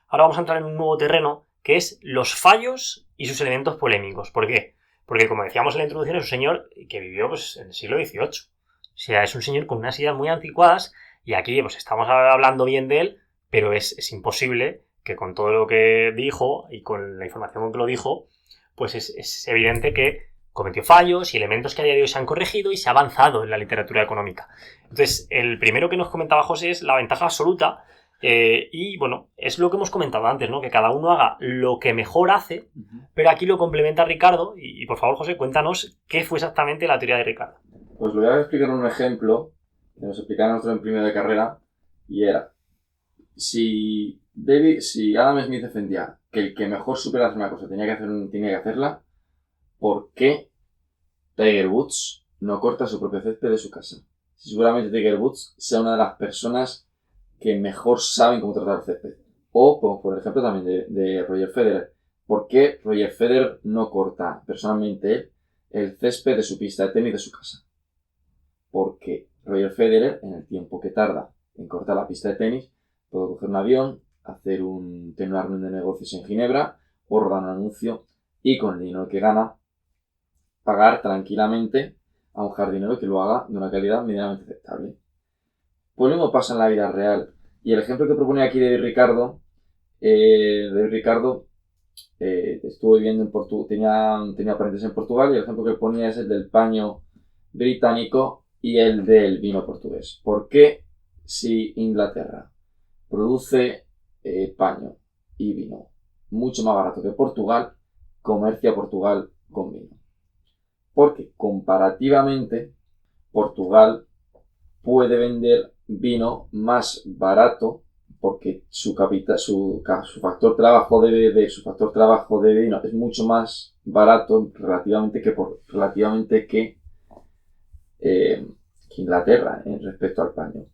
ahora vamos a entrar en un nuevo terreno que es los fallos y sus elementos polémicos. ¿Por qué? Porque como decíamos en la introducción, es un señor que vivió pues, en el siglo XVIII. O sea, es un señor con unas ideas muy anticuadas y aquí pues, estamos hablando bien de él, pero es imposible que con todo lo que dijo y con la información con que lo dijo, pues es evidente que cometió fallos y elementos que a día de hoy se han corregido y se ha avanzado en la literatura económica. Entonces, el primero que nos comentaba José es la ventaja absoluta y, bueno, es lo que hemos comentado antes, ¿no? Que cada uno haga lo que mejor hace, pero aquí lo complementa Ricardo y por favor, José, cuéntanos qué fue exactamente la teoría de Ricardo. Pues lo voy a explicar en un ejemplo que nos explicaron nosotros en primero de carrera y era si Adam Smith defendía que el que mejor supiera hacer una cosa tenía que hacerla, ¿por qué Tiger Woods no corta su propio césped de su casa? Si seguramente Tiger Woods sea una de las personas que mejor saben cómo tratar el césped. O, como por ejemplo también de Roger Federer. ¿Por qué Roger Federer no corta personalmente el césped de su pista de tenis de su casa? Porque Roger Federer, en el tiempo que tarda en cortar la pista de tenis, puede coger un avión, tener una reunión de negocios en Ginebra, o rodar un anuncio y con el dinero que gana pagar tranquilamente a un jardinero que lo haga de una calidad medianamente aceptable. Pues lo mismo pasa en la vida real. Y el ejemplo que propone aquí David Ricardo, estuvo viviendo en Portugal, tenía parientes en Portugal, y el ejemplo que ponía es el del paño británico y el del vino portugués. ¿Por qué si Inglaterra produce paño y vino mucho más barato que Portugal, comercia Portugal con vino? Porque comparativamente Portugal puede vender vino más barato porque su factor trabajo su factor trabajo de vino es mucho más barato relativamente que Inglaterra respecto al paño.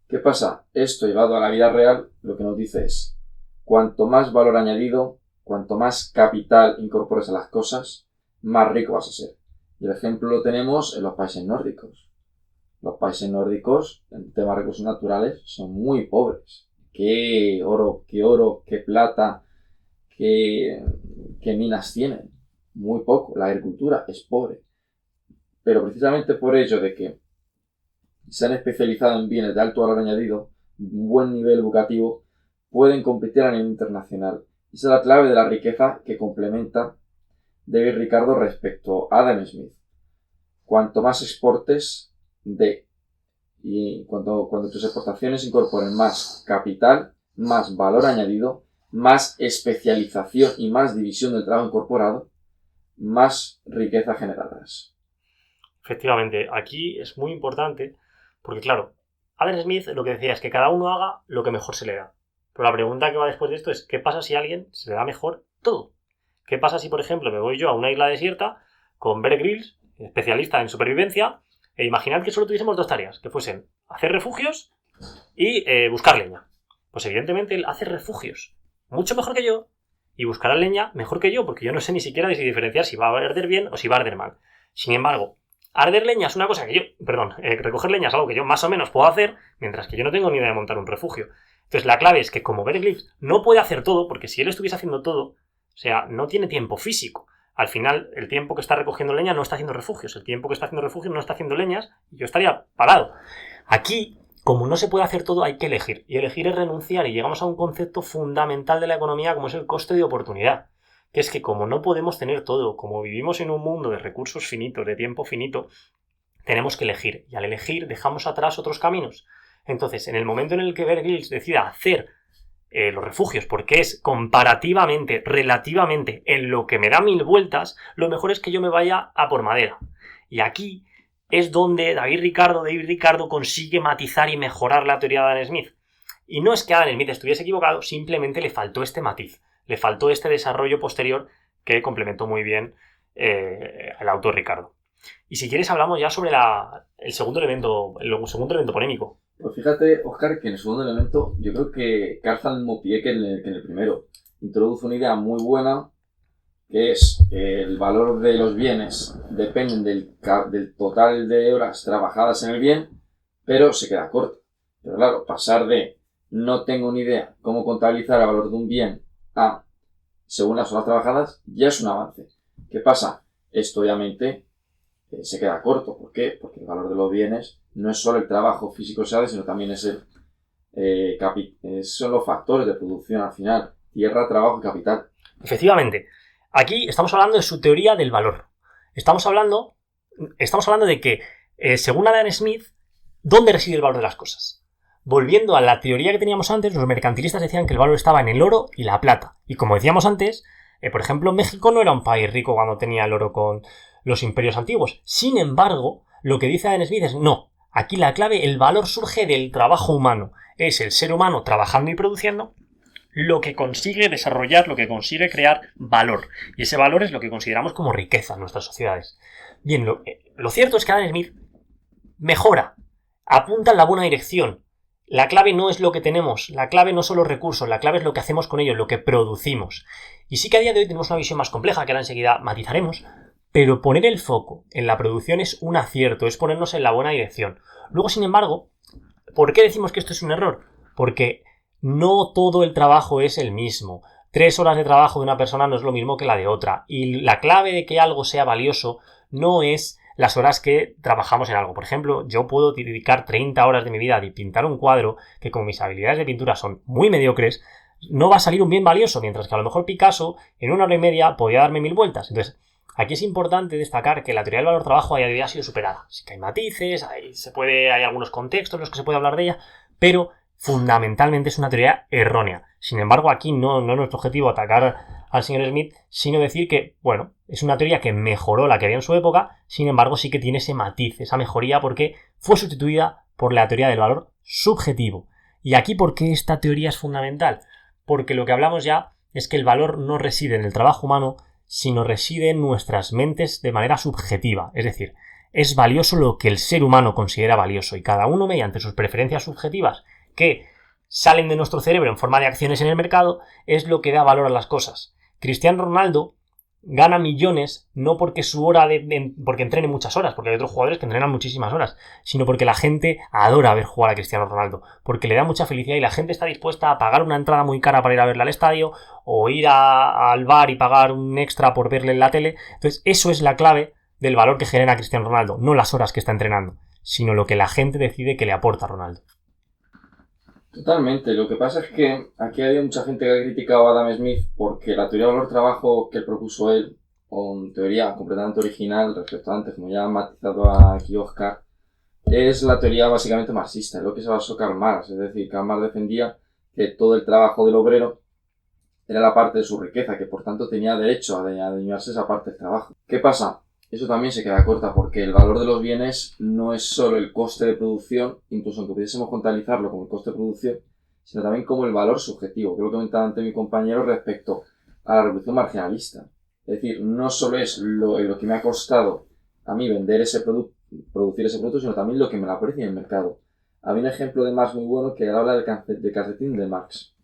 ¿Qué pasa? Esto llevado a la vida real lo que nos dice es cuanto más valor añadido, cuanto más capital incorpores a las cosas, más rico vas a ser. Y el ejemplo lo tenemos en los países nórdicos. Los países nórdicos, en temas de recursos naturales, son muy pobres. Qué oro, qué plata, qué minas tienen. Muy poco. La agricultura es pobre. Pero precisamente por ello de que se han especializado en bienes de alto valor añadido, un buen nivel educativo, pueden competir a nivel internacional. Esa es la clave de la riqueza que complementa David Ricardo respecto a Adam Smith. Cuanto más exportes y cuando tus exportaciones incorporen más capital, más valor añadido, más especialización y más división del trabajo incorporado, más riqueza generarás. Efectivamente, aquí es muy importante porque, claro, Adam Smith lo que decía es que cada uno haga lo que mejor se le da. Pero la pregunta que va después de esto es ¿qué pasa si a alguien se le da mejor todo? ¿Qué pasa si, por ejemplo, me voy yo a una isla desierta con Bear Grylls, especialista en supervivencia, e imaginad que solo tuviésemos dos tareas, que fuesen hacer refugios y buscar leña? Pues evidentemente él hace refugios mucho mejor que yo y buscará leña mejor que yo, porque yo no sé ni siquiera diferenciar si va a arder bien o si va a arder mal. Sin embargo, arder leña es una cosa que recoger leña es algo que yo más o menos puedo hacer, mientras que yo no tengo ni idea de montar un refugio. Entonces la clave es que como Bear Grylls no puede hacer todo, porque si él estuviese haciendo todo, o sea, no tiene tiempo físico. Al final, el tiempo que está recogiendo leña no está haciendo refugios, el tiempo que está haciendo refugios no está haciendo leñas, y yo estaría parado. Aquí, como no se puede hacer todo, hay que elegir. Y elegir es renunciar, y llegamos a un concepto fundamental de la economía como es el coste de oportunidad. Que es que como no podemos tener todo, como vivimos en un mundo de recursos finitos, de tiempo finito, tenemos que elegir. Y al elegir dejamos atrás otros caminos. Entonces, en el momento en el que Bear Grylls decida hacer los refugios, porque es comparativamente, relativamente, en lo que me da 1000 vueltas, lo mejor es que yo me vaya a por madera. Y aquí es donde David Ricardo consigue matizar y mejorar la teoría de Adam Smith. Y no es que Adam Smith estuviese equivocado, simplemente le faltó este matiz, le faltó este desarrollo posterior que complementó muy bien el autor Ricardo. Y si quieres hablamos ya sobre el segundo elemento polémico. Pues fíjate, Óscar, que en el segundo elemento yo creo que calza el mismo pie que en el primero. Introduce una idea muy buena, que es que el valor de los bienes depende del total de horas trabajadas en el bien, pero se queda corto. Pero claro, pasar de no tengo ni idea cómo contabilizar el valor de un bien a según las horas trabajadas ya es un avance. ¿Qué pasa? Esto obviamente se queda corto. ¿Por qué? Porque el valor de los bienes no es solo el trabajo físico sino también es son los factores de producción al final. Tierra, trabajo y capital. Efectivamente. Aquí estamos hablando de su teoría del valor. Estamos hablando de que, según Adam Smith, ¿dónde reside el valor de las cosas? Volviendo a la teoría que teníamos antes, los mercantilistas decían que el valor estaba en el oro y la plata. Y como decíamos antes, por ejemplo, México no era un país rico cuando tenía el oro con los imperios antiguos. Sin embargo, lo que dice Adam Smith es no. Aquí la clave, el valor surge del trabajo humano. Es el ser humano trabajando y produciendo lo que consigue desarrollar, lo que consigue crear valor. Y ese valor es lo que consideramos como riqueza en nuestras sociedades. Bien, lo cierto es que Adam Smith mejora, apunta en la buena dirección. La clave no es lo que tenemos, la clave no son los recursos, la clave es lo que hacemos con ellos, lo que producimos. Y sí que a día de hoy tenemos una visión más compleja, que ahora enseguida matizaremos, pero poner el foco en la producción es un acierto, es ponernos en la buena dirección. Luego, sin embargo, ¿por qué decimos que esto es un error? Porque no todo el trabajo es el mismo. 3 horas de trabajo de una persona no es lo mismo que la de otra. Y la clave de que algo sea valioso no es las horas que trabajamos en algo. Por ejemplo, yo puedo dedicar 30 horas de mi vida a pintar un cuadro que con mis habilidades de pintura son muy mediocres, no va a salir un bien valioso, mientras que a lo mejor Picasso en 1 hora y media podía darme 1000 vueltas. Entonces, aquí es importante destacar que la teoría del valor trabajo ha sido superada. Sí que hay matices, hay algunos contextos en los que se puede hablar de ella, pero fundamentalmente es una teoría errónea. Sin embargo, aquí no es nuestro objetivo atacar al señor Smith, sino decir que, bueno, es una teoría que mejoró la que había en su época, sin embargo sí que tiene ese matiz, esa mejoría, porque fue sustituida por la teoría del valor subjetivo. ¿Y aquí por qué esta teoría es fundamental? Porque lo que hablamos ya es que el valor no reside en el trabajo humano, sino reside en nuestras mentes de manera subjetiva. Es decir, es valioso lo que el ser humano considera valioso y cada uno, mediante sus preferencias subjetivas que salen de nuestro cerebro en forma de acciones en el mercado, es lo que da valor a las cosas. Cristiano Ronaldo gana millones no porque su hora porque entrene muchas horas, porque hay otros jugadores que entrenan muchísimas horas, sino porque la gente adora ver jugar a Cristiano Ronaldo, porque le da mucha felicidad y la gente está dispuesta a pagar una entrada muy cara para ir a verle al estadio o ir al bar y pagar un extra por verle en la tele. Entonces eso es la clave del valor que genera Cristiano Ronaldo, no las horas que está entrenando, sino lo que la gente decide que le aporta a Ronaldo. Totalmente. Lo que pasa es que aquí había mucha gente que ha criticado a Adam Smith porque la teoría de valor-trabajo que propuso él, con teoría completamente original respecto a antes, como ya han matizado aquí Oscar, es la teoría básicamente marxista, es lo que se basó Karl Marx. Es decir, Karl Marx defendía que todo el trabajo del obrero era la parte de su riqueza, que por tanto tenía derecho a adueñarse esa parte del trabajo. ¿Qué pasa? Eso también se queda corta porque el valor de los bienes no es solo el coste de producción, incluso aunque pudiésemos contabilizarlo como el coste de producción, sino también como el valor subjetivo, que es lo que comentaba antes mi compañero respecto a la revolución marginalista. Es decir, no solo es lo que me ha costado a mí vender ese producto, producir ese producto, sino también lo que me lo aprecia en el mercado. Había un ejemplo de Marx muy bueno que habla del calcetín de Marx.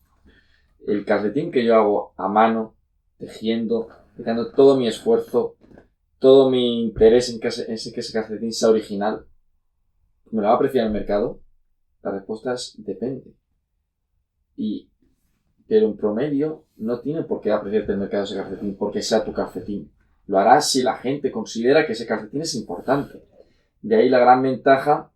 El calcetín que yo hago a mano, tejiendo, dedicando todo mi esfuerzo, todo mi interés en que ese calcetín sea original, ¿me lo va a apreciar el mercado? La respuesta es depende. Pero en promedio no tiene por qué apreciarte el mercado ese calcetín porque sea tu calcetín. Lo hará si la gente considera que ese calcetín es importante. De ahí la gran ventaja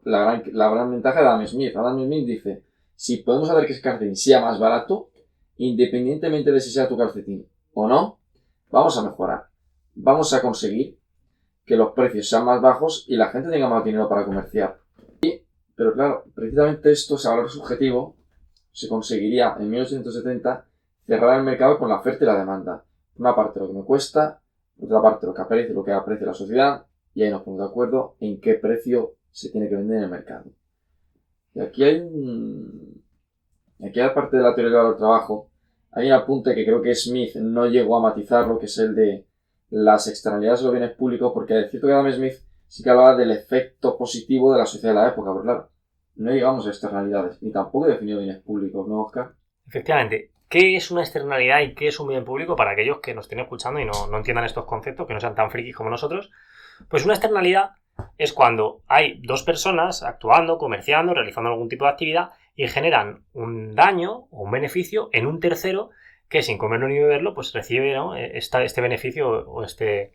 la gran ventaja de Adam Smith. Adam Smith dice, si podemos hacer que ese calcetín sea más barato, independientemente de si sea tu calcetín o no, vamos a mejorar. Vamos a conseguir que los precios sean más bajos y la gente tenga más dinero para comerciar. Pero claro, precisamente esto, ese valor subjetivo, se conseguiría en 1870 cerrar el mercado con la oferta y la demanda. Una parte lo que me cuesta, otra parte lo que aprecia la sociedad, y ahí nos ponemos de acuerdo en qué precio se tiene que vender en el mercado. Y aquí aparte de la teoría del valor-trabajo, hay un apunte que creo que Smith no llegó a matizarlo, que es el de las externalidades de los bienes públicos, porque es cierto que Adam Smith sí que hablaba del efecto positivo de la sociedad de la época, pero claro, no llegamos a externalidades, ni tampoco he definido bienes públicos, ¿no, Oscar? Efectivamente. ¿Qué es una externalidad y qué es un bien público para aquellos que nos estén escuchando y no entiendan estos conceptos, que no sean tan frikis como nosotros? Pues una externalidad es cuando hay dos personas actuando, comerciando, realizando algún tipo de actividad y generan un daño o un beneficio en un tercero que sin comerlo ni beberlo pues recibe, ¿no?, este beneficio o este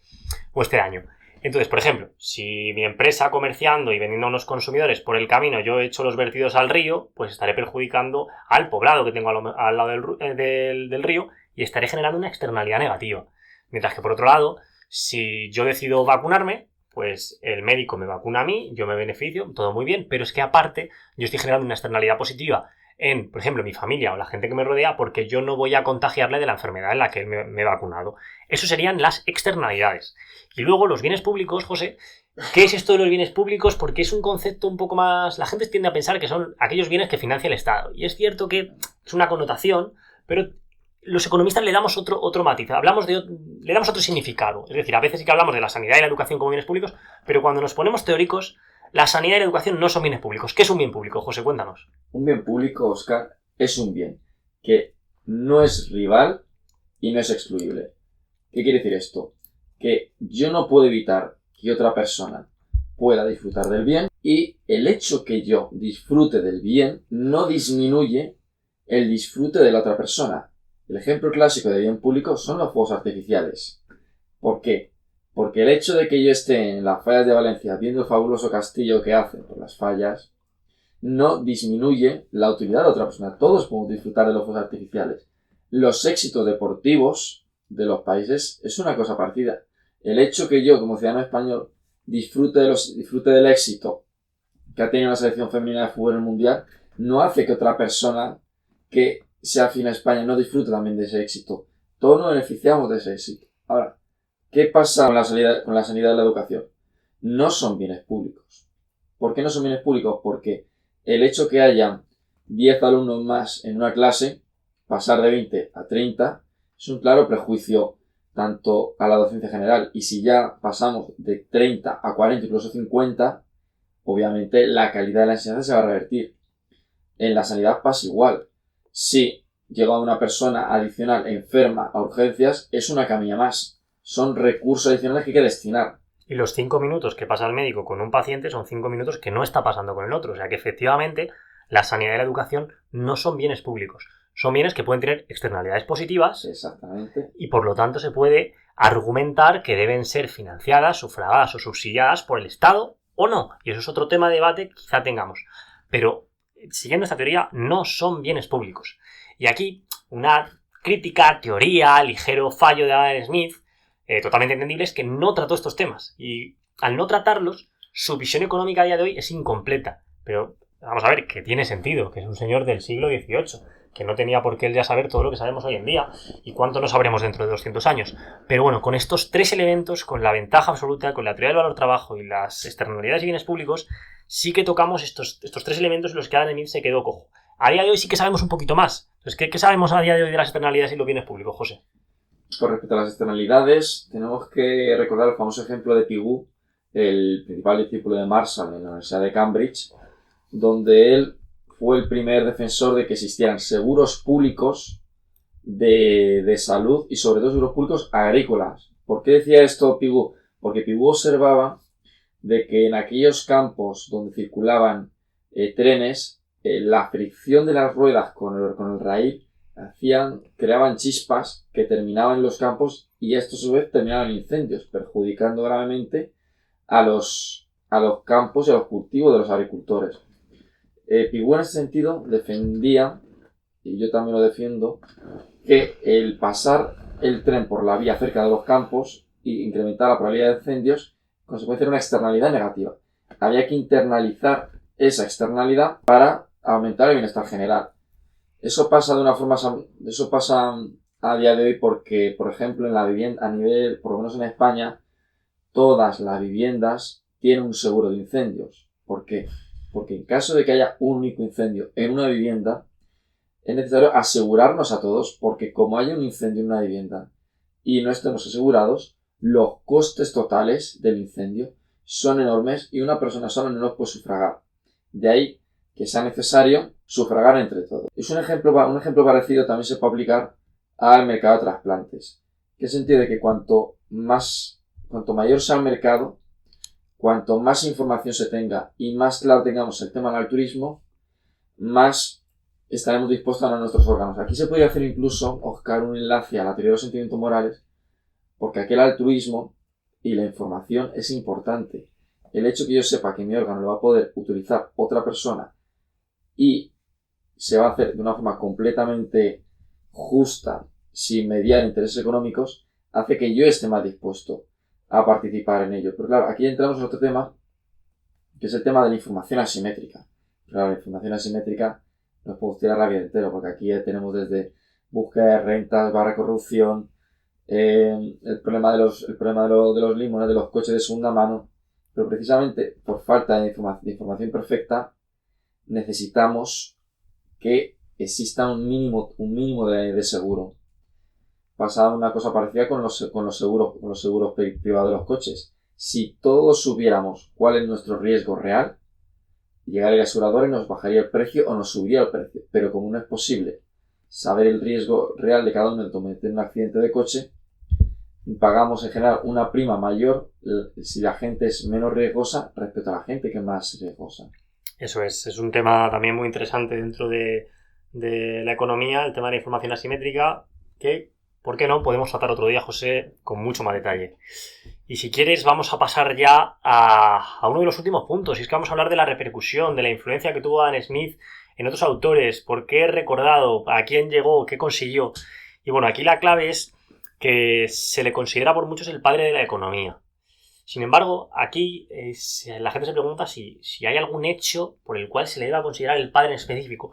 daño. Entonces, por ejemplo, si mi empresa comerciando y vendiendo a unos consumidores por el camino yo he hecho los vertidos al río, pues estaré perjudicando al poblado que tengo al lado del río y estaré generando una externalidad negativa. Mientras que por otro lado, si yo decido vacunarme, pues el médico me vacuna a mí, yo me beneficio, todo muy bien, pero es que aparte yo estoy generando una externalidad positiva en, por ejemplo, mi familia o la gente que me rodea porque yo no voy a contagiarle de la enfermedad en la que me he vacunado. Eso serían las externalidades. Y luego los bienes públicos, José, ¿qué es esto de los bienes públicos? Porque es un concepto un poco más... La gente tiende a pensar que son aquellos bienes que financia el Estado. Y es cierto que es una connotación, pero los economistas le damos otro matiz, le damos otro significado. Es decir, a veces sí que hablamos de la sanidad y la educación como bienes públicos, pero cuando nos ponemos teóricos, la sanidad y la educación no son bienes públicos. ¿Qué es un bien público, José? Cuéntanos. Un bien público, Oscar, es un bien que no es rival y no es excluible. ¿Qué quiere decir esto? Que yo no puedo evitar que otra persona pueda disfrutar del bien y el hecho que yo disfrute del bien no disminuye el disfrute de la otra persona. El ejemplo clásico de bien público son los fuegos artificiales. ¿Por qué? Porque el hecho de que yo esté en las fallas de Valencia viendo el fabuloso castillo que hacen por las fallas no disminuye la utilidad de otra persona. Todos podemos disfrutar de los fuegos artificiales. Los éxitos deportivos de los países es una cosa parecida. El hecho que yo, como ciudadano español, disfrute del éxito que ha tenido la selección femenina de fútbol en el mundial, no hace que otra persona que sea afín a España no disfrute también de ese éxito. Todos nos beneficiamos de ese éxito. Ahora, ¿qué pasa con la sanidad y la educación? No son bienes públicos. ¿Por qué no son bienes públicos? Porque el hecho que haya 10 alumnos más en una clase, pasar de 20 a 30, es un claro prejuicio tanto a la docencia general. Y si ya pasamos de 30 a 40, incluso 50, obviamente la calidad de la enseñanza se va a revertir. En la sanidad pasa igual. Si llega una persona adicional enferma a urgencias, es una camilla más. Son recursos adicionales que hay que destinar. Y los 5 minutos que pasa el médico con un paciente son 5 minutos que no está pasando con el otro. O sea que efectivamente la sanidad y la educación no son bienes públicos. Son bienes que pueden tener externalidades positivas. Exactamente. Y por lo tanto se puede argumentar que deben ser financiadas, sufragadas o subsidiadas por el Estado o no. Y eso es otro tema de debate que quizá tengamos. Pero siguiendo esta teoría, no son bienes públicos. Y aquí una crítica, teoría, ligero fallo de Adam Smith, totalmente entendible, es que no trató estos temas. Y al no tratarlos, su visión económica a día de hoy es incompleta. Pero vamos a ver, que tiene sentido, que es un señor del siglo XVIII, que no tenía por qué él ya saber todo lo que sabemos hoy en día, y cuánto no sabremos dentro de 200 años. Pero bueno, con estos tres elementos, con la ventaja absoluta, con la teoría del valor trabajo y las externalidades y bienes públicos, sí que tocamos estos tres elementos en los que Adam Smith se quedó cojo. A día de hoy sí que sabemos un poquito más. Entonces, ¿qué sabemos a día de hoy de las externalidades y los bienes públicos, José? Con respecto a las externalidades, tenemos que recordar el famoso ejemplo de Pigou, el principal discípulo de Marshall en la Universidad de Cambridge, donde él fue el primer defensor de que existieran seguros públicos de salud y sobre todo seguros públicos agrícolas. ¿Por qué decía esto Pigou? Porque Pigou observaba de que en aquellos campos donde circulaban trenes, la fricción de las ruedas con el raíl creaban chispas que terminaban en los campos y esto a su vez terminaban en incendios, perjudicando gravemente a los campos y a los cultivos de los agricultores. Pigou en ese sentido defendía, y yo también lo defiendo, que el pasar el tren por la vía cerca de los campos e incrementar la probabilidad de incendios, consecuencia era una externalidad negativa. Había que internalizar esa externalidad para aumentar el bienestar general. Eso pasa a día de hoy porque, por ejemplo, en la vivienda, a nivel, por lo menos en España, todas las viviendas tienen un seguro de incendios. ¿Por qué? Porque en caso de que haya un único incendio en una vivienda, es necesario asegurarnos a todos, porque como haya un incendio en una vivienda y no estemos asegurados, los costes totales del incendio son enormes y una persona sola no los puede sufragar. De ahí que sea necesario sufragar entre todos. Es un ejemplo parecido también se puede aplicar al mercado de trasplantes. ¿Qué sentido de que cuanto mayor sea el mercado, cuanto más información se tenga y más claro tengamos el tema del altruismo, más estaremos dispuestos a donar nuestros órganos? Aquí se podría hacer incluso, Oscar, un enlace a la teoría de los sentimientos morales, porque aquí el altruismo y la información es importante. El hecho que yo sepa que mi órgano lo va a poder utilizar otra persona y se va a hacer de una forma completamente justa, sin mediar intereses económicos, hace que yo esté más dispuesto a participar en ello. Pero claro, aquí entramos en otro tema, que es el tema de la información asimétrica. Claro, la información asimétrica nos podemos tirar la vida entera, porque aquí tenemos desde búsqueda de rentas, corrupción, el problema de los limones, de los coches de segunda mano. Pero precisamente por falta de información perfecta, necesitamos que exista un mínimo de seguro. Pasa una cosa parecida con los seguros privados de los coches. Si todos supiéramos cuál es nuestro riesgo real, llegaría el asegurador y nos bajaría el precio o nos subiría el precio. Pero como no es posible saber el riesgo real de cada uno de cometer un accidente de coche, pagamos en general una prima mayor si la gente es menos riesgosa respecto a la gente que es más riesgosa. Eso es un tema también muy interesante dentro de la economía, el tema de la información asimétrica, que, ¿por qué no?, podemos tratar otro día, José, con mucho más detalle. Y si quieres, vamos a pasar ya a uno de los últimos puntos, y es que vamos a hablar de la repercusión, de la influencia que tuvo Adam Smith en otros autores, por qué recordado, a quién llegó, qué consiguió. Y bueno, aquí la clave es que se le considera por muchos el padre de la economía. Sin embargo, aquí la gente se pregunta si hay algún hecho por el cual se le deba considerar el padre en específico.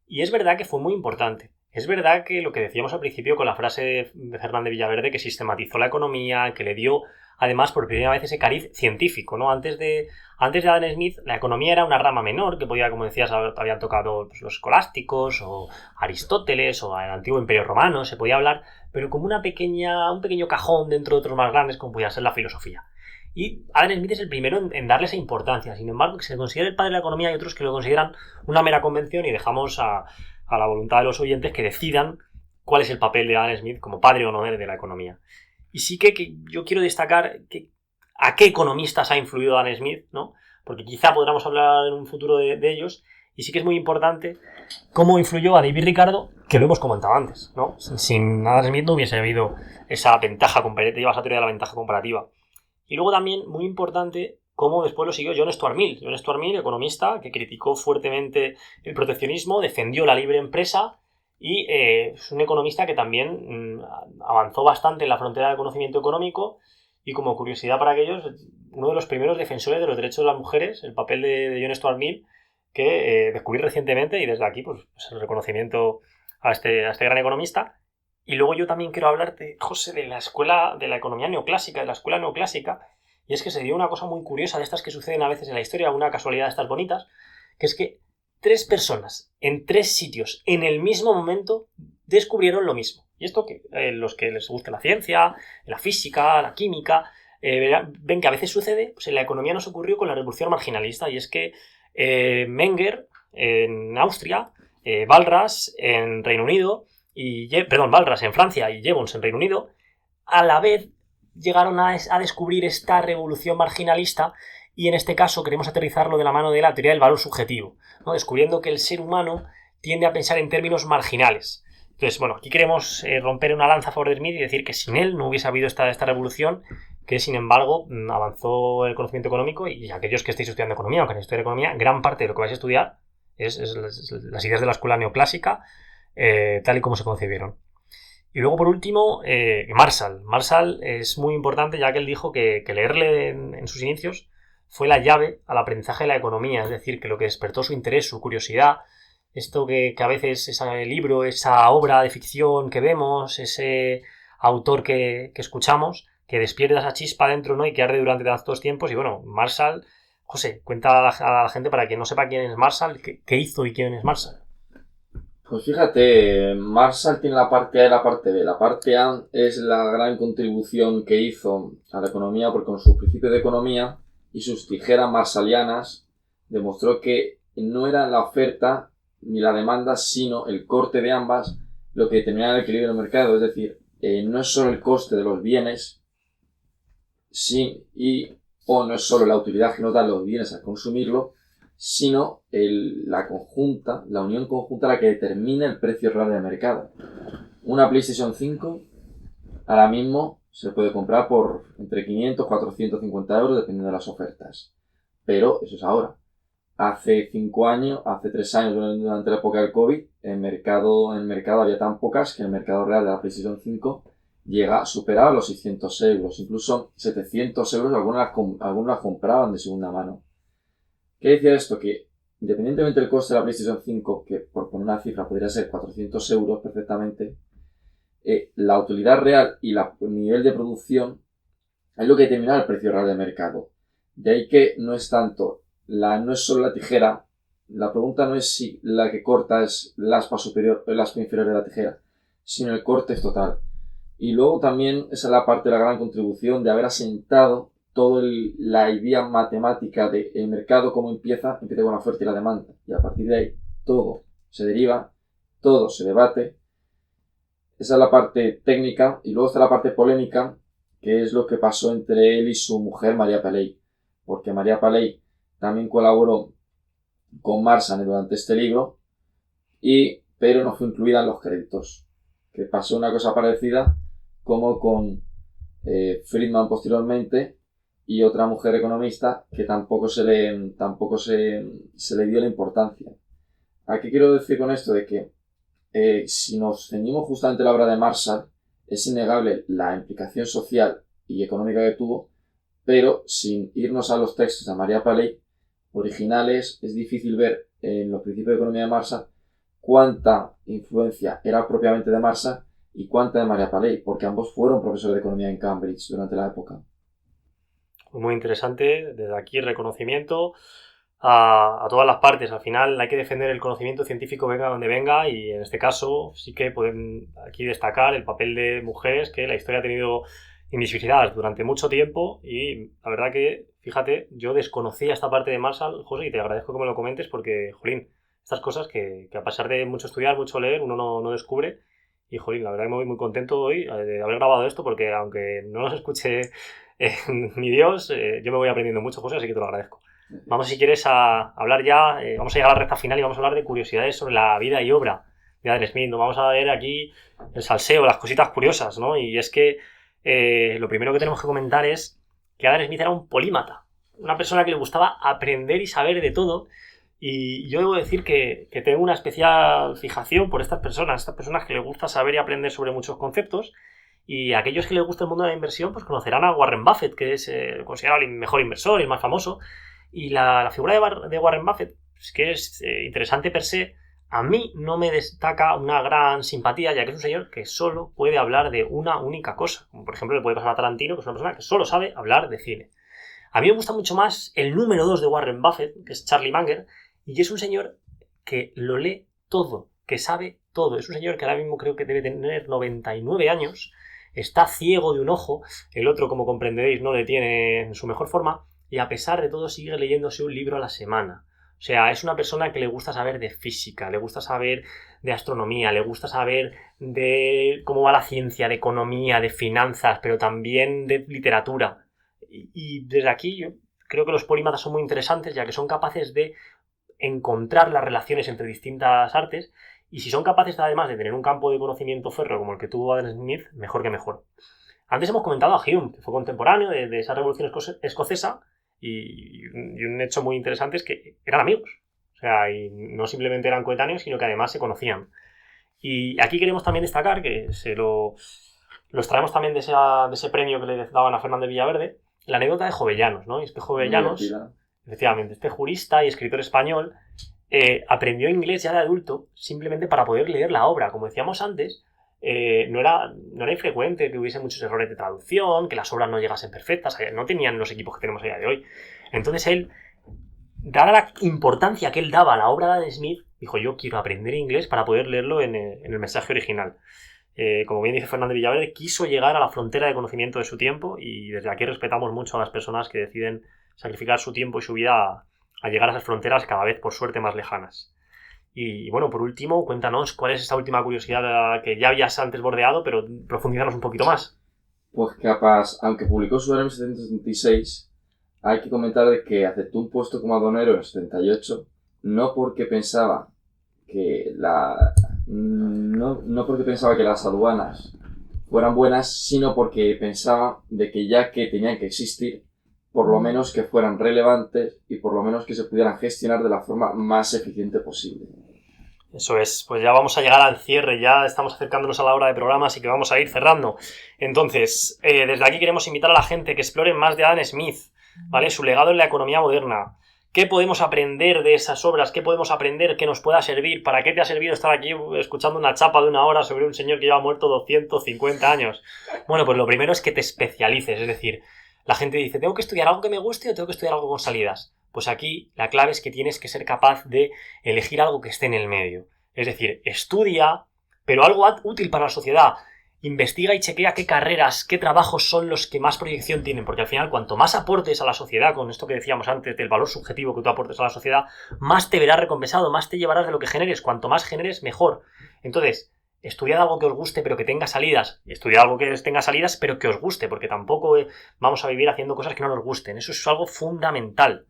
Y es verdad que fue muy importante. Es verdad que lo que decíamos al principio con la frase de Fernández Villaverde, que sistematizó la economía, que le dio además, por primera vez ese cariz científico, ¿no? Antes de Adam Smith, la economía era una rama menor, que podía, como decías, habían tocado pues, los escolásticos, o Aristóteles, o el antiguo Imperio Romano, se podía hablar, pero como un pequeño cajón dentro de otros más grandes, como podía ser la filosofía. Y Adam Smith es el primero en darle esa importancia. Sin embargo, que se considera el padre de la economía, hay otros que lo consideran una mera convención y dejamos a la voluntad de los oyentes que decidan cuál es el papel de Adam Smith como padre o no de la economía. Y sí que yo quiero destacar a qué economistas ha influido Adam Smith, ¿no? Porque quizá podamos hablar en un futuro de ellos, y sí que es muy importante cómo influyó a David Ricardo, que lo hemos comentado antes, ¿no? Sin Adam Smith no hubiese habido esa ventaja comparativa, esa teoría de la ventaja comparativa. Y luego también, muy importante, cómo después lo siguió John Stuart Mill. John Stuart Mill, economista, que criticó fuertemente el proteccionismo, defendió la libre empresa y es un economista que también avanzó bastante en la frontera del conocimiento económico y, como curiosidad para aquellos, uno de los primeros defensores de los derechos de las mujeres, el papel de John Stuart Mill, que descubrí recientemente, y desde aquí pues el reconocimiento a este gran economista. Y luego yo también quiero hablarte, José, de la escuela de la economía neoclásica, de la escuela neoclásica, y es que se dio una cosa muy curiosa de estas que suceden a veces en la historia, una casualidad de estas bonitas, que es que 3 personas en 3 sitios en el mismo momento descubrieron lo mismo. Y esto que los que les gusta la ciencia, la física, la química, ven que a veces sucede, pues en la economía nos ocurrió con la revolución marginalista, y es que Menger en Austria, Walras en Reino Unido, Walras en Francia y Jevons en Reino Unido, a la vez llegaron a descubrir esta revolución marginalista, y en este caso queremos aterrizarlo de la mano de la teoría del valor subjetivo, ¿no? Descubriendo que el ser humano tiende a pensar en términos marginales. Entonces, bueno, aquí queremos romper una lanza a favor de Smith y decir que sin él no hubiese habido esta revolución, que sin embargo avanzó el conocimiento económico, y aquellos que estéis estudiando economía, aunque estéis estudiando economía, gran parte de lo que vais a estudiar es las ideas de la escuela neoclásica, tal y como se concebieron. Y luego, por último, Marshall. Marshall es muy importante, ya que él dijo que leerle en sus inicios fue la llave al aprendizaje de la economía, es decir, que lo que despertó su interés, su curiosidad, esto que a veces ese libro, esa obra de ficción que vemos, ese autor que escuchamos, que despierta esa chispa dentro, ¿no? Y que arde durante tantos tiempos. Y bueno, Marshall, José, cuenta a la gente, para quien no sepa quién es Marshall, qué hizo y quién es Marshall. Pues fíjate, Marshall tiene la parte A y la parte B. La parte A es la gran contribución que hizo a la economía, porque con sus principios de economía y sus tijeras marshallianas demostró que no era la oferta ni la demanda, sino el corte de ambas lo que determina el equilibrio del mercado. Es decir, no es solo el coste de los bienes, o no es solo la utilidad que nos dan los bienes al consumirlo, sino la unión conjunta la que determina el precio real del mercado. Una PlayStation 5 ahora mismo se puede comprar por entre 500 y 450 euros dependiendo de las ofertas. Pero eso es ahora. Hace 5 años, hace 3 años, durante la época del COVID, en el mercado había tan pocas que el mercado real de la PlayStation 5 superaba los 600 euros, incluso 700 euros, algunos las compraban de segunda mano. ¿Qué decía esto? Que independientemente del coste de la PlayStation 5, que por poner una cifra podría ser 400 euros perfectamente, la utilidad real y el nivel de producción es lo que determina el precio real del mercado. De ahí que no es solo la tijera. La pregunta no es si la que corta es el aspa superior o el aspa inferior de la tijera, sino el corte es total. Y luego también esa es la parte de la gran contribución de haber asentado toda la idea matemática del mercado, cómo empieza con la oferta y la demanda. Y a partir de ahí todo se deriva, todo se debate. Esa es la parte técnica. Y luego está la parte polémica, que es lo que pasó entre él y su mujer, María Paley. Porque María Paley también colaboró con Marshall durante este libro, pero no fue incluida en los créditos. Que pasó una cosa parecida como con Friedman posteriormente, y otra mujer economista que tampoco se le dio la importancia. ¿A qué quiero decir con esto? De que si nos ceñimos justamente a la obra de Marshall, es innegable la implicación social y económica que tuvo, pero sin irnos a los textos de María Paley originales, es difícil ver en los principios de economía de Marshall cuánta influencia era propiamente de Marshall y cuánta de María Paley, porque ambos fueron profesores de economía en Cambridge durante la época. muy interesante. Desde aquí reconocimiento a todas las partes. Al final hay que defender el conocimiento científico venga donde venga, y en este caso sí que pueden aquí destacar el papel de mujeres que la historia ha tenido invisibilizadas durante mucho tiempo, y la verdad que, fíjate, yo desconocía esta parte de Marshall, José, y te agradezco que me lo comentes porque, jolín, estas cosas que a pesar de mucho estudiar, mucho leer, uno no descubre. Y, jolín, la verdad que me voy muy contento hoy de haber grabado esto, porque aunque no los escuche ni Dios, yo me voy aprendiendo mucho, José, así que te lo agradezco. Vamos, si quieres, a hablar ya, vamos a llegar a la recta final y vamos a hablar de curiosidades sobre la vida y obra de Adam Smith. Nos vamos a ver aquí el salseo, las cositas curiosas, ¿no? Y es que lo primero que tenemos que comentar es que Adam Smith era un polímata, una persona que le gustaba aprender y saber de todo. Y yo debo decir que tengo una especial fijación por estas personas que les gusta saber y aprender sobre muchos conceptos. Y aquellos que les gusta el mundo de la inversión, pues conocerán a Warren Buffett, que es considerado el mejor inversor y el más famoso. Y la figura de Warren Buffett, pues, que es interesante per se, a mí no me destaca una gran simpatía, ya que es un señor que solo puede hablar de una única cosa. Como por ejemplo le puede pasar a Tarantino, que es una persona que solo sabe hablar de cine. A mí me gusta mucho más el número 2 de Warren Buffett, que es Charlie Munger, y es un señor que lo lee todo, que sabe todo. Es un señor que ahora mismo creo que debe tener 99 años, está ciego de un ojo, el otro, como comprenderéis, no le tiene en su mejor forma, y a pesar de todo sigue leyéndose un libro a la semana. O sea, es una persona que le gusta saber de física, le gusta saber de astronomía, le gusta saber de cómo va la ciencia, de economía, de finanzas, pero también de literatura. Y desde aquí yo creo que los polímatas son muy interesantes, ya que son capaces de encontrar las relaciones entre distintas artes, y si son capaces además de tener un campo de conocimiento férreo como el que tuvo Adam Smith, mejor que mejor. Antes hemos comentado a Hume, que fue contemporáneo de esa revolución escocesa, y un hecho muy interesante es que eran amigos. O sea, y no simplemente eran coetáneos, sino que además se conocían. Y aquí queremos también destacar que los traemos también de ese premio que le daban a Fernández Villaverde, la anécdota de Jovellanos, ¿no? Y es que Jovellanos, efectivamente, este jurista y escritor español, aprendió inglés ya de adulto simplemente para poder leer la obra. Como decíamos antes, no era infrecuente que hubiese muchos errores de traducción, que las obras no llegasen perfectas, no tenían los equipos que tenemos a día de hoy. Entonces él, dada la importancia que él daba a la obra de Adam Smith, dijo: yo quiero aprender inglés para poder leerlo en el mensaje original. Como bien dice Fernández Villaverde, quiso llegar a la frontera de conocimiento de su tiempo, y desde aquí respetamos mucho a las personas que deciden sacrificar su tiempo y su vida a llegar a esas fronteras cada vez, por suerte, más lejanas. Y bueno, por último, cuéntanos cuál es esta última curiosidad que ya habías antes bordeado, pero profundízanos un poquito más. Pues capaz, aunque publicó su obra en 1776, hay que comentar de que aceptó un puesto como aduanero en el 78, no porque pensaba que no porque pensaba que las aduanas fueran buenas, sino porque pensaba de que ya que tenían que existir, por lo menos que fueran relevantes y por lo menos que se pudieran gestionar de la forma más eficiente posible. Eso es, pues ya vamos a llegar al cierre, ya estamos acercándonos a la hora de programa, así que vamos a ir cerrando. Entonces, desde aquí queremos invitar a la gente que explore más de Adam Smith, ¿vale? Su legado en la economía moderna. ¿Qué podemos aprender de esas obras? ¿Qué podemos aprender que nos pueda servir? ¿Para qué te ha servido estar aquí escuchando una chapa de 1 hora sobre un señor que lleva muerto 250 años? Bueno, pues lo primero es que te especialices, es decir, la gente dice: ¿tengo que estudiar algo que me guste o tengo que estudiar algo con salidas? Pues aquí la clave es que tienes que ser capaz de elegir algo que esté en el medio. Es decir, estudia, pero algo útil para la sociedad. Investiga y chequea qué carreras, qué trabajos son los que más proyección tienen, porque al final cuanto más aportes a la sociedad, con esto que decíamos antes del valor subjetivo que tú aportes a la sociedad, más te verás recompensado, más te llevarás de lo que generes. Cuanto más generes, mejor. Entonces, estudiad algo que os guste pero que tenga salidas, estudiad algo que tenga salidas pero que os guste, porque tampoco vamos a vivir haciendo cosas que no nos gusten. Eso es algo fundamental.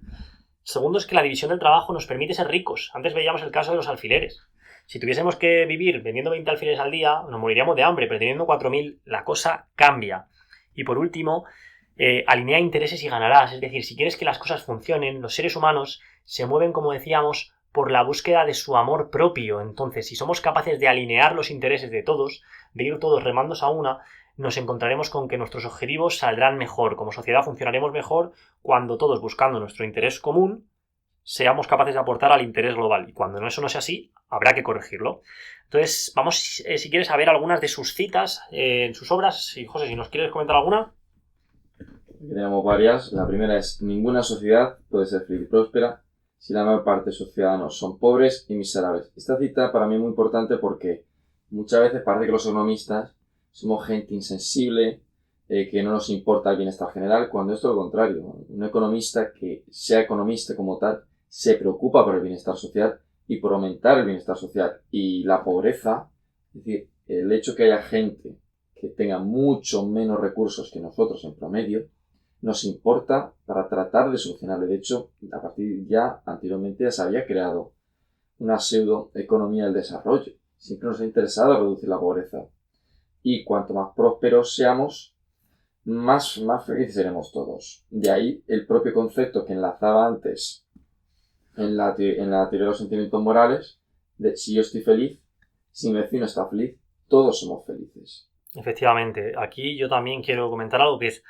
Segundo es que la división del trabajo nos permite ser ricos. Antes veíamos el caso de los alfileres. Si tuviésemos que vivir vendiendo 20 alfileres al día, nos moriríamos de hambre, pero teniendo 4.000 la cosa cambia. Y por último, alinea intereses y ganarás. Es decir, si quieres que las cosas funcionen, los seres humanos se mueven, como decíamos, por la búsqueda de su amor propio. Entonces, si somos capaces de alinear los intereses de todos, de ir todos remandos a una, nos encontraremos con que nuestros objetivos saldrán mejor. Como sociedad funcionaremos mejor cuando todos, buscando nuestro interés común, seamos capaces de aportar al interés global. Y cuando eso no sea así, habrá que corregirlo. Entonces, vamos, si quieres, a ver algunas de sus citas en sus obras. Y, José, si nos quieres comentar alguna. Aquí tenemos varias. La primera es: ninguna sociedad puede ser feliz y próspera si la mayor parte de sus ciudadanos son pobres y miserables. Esta cita para mí es muy importante porque muchas veces parece que los economistas somos gente insensible, que no nos importa el bienestar general, cuando es todo lo contrario. Un economista que sea economista como tal se preocupa por el bienestar social y por aumentar el bienestar social. Y la pobreza, es decir, el hecho que haya gente que tenga mucho menos recursos que nosotros en promedio, nos importa para tratar de solucionarlo. De hecho, a partir ya anteriormente ya se había creado una pseudoeconomía del desarrollo. Siempre nos ha interesado reducir la pobreza. Y cuanto más prósperos seamos, más felices seremos todos. De ahí el propio concepto que enlazaba antes en la teoría de los sentimientos morales, de si yo estoy feliz, si mi vecino está feliz, todos somos felices. Efectivamente, aquí yo también quiero comentar algo que es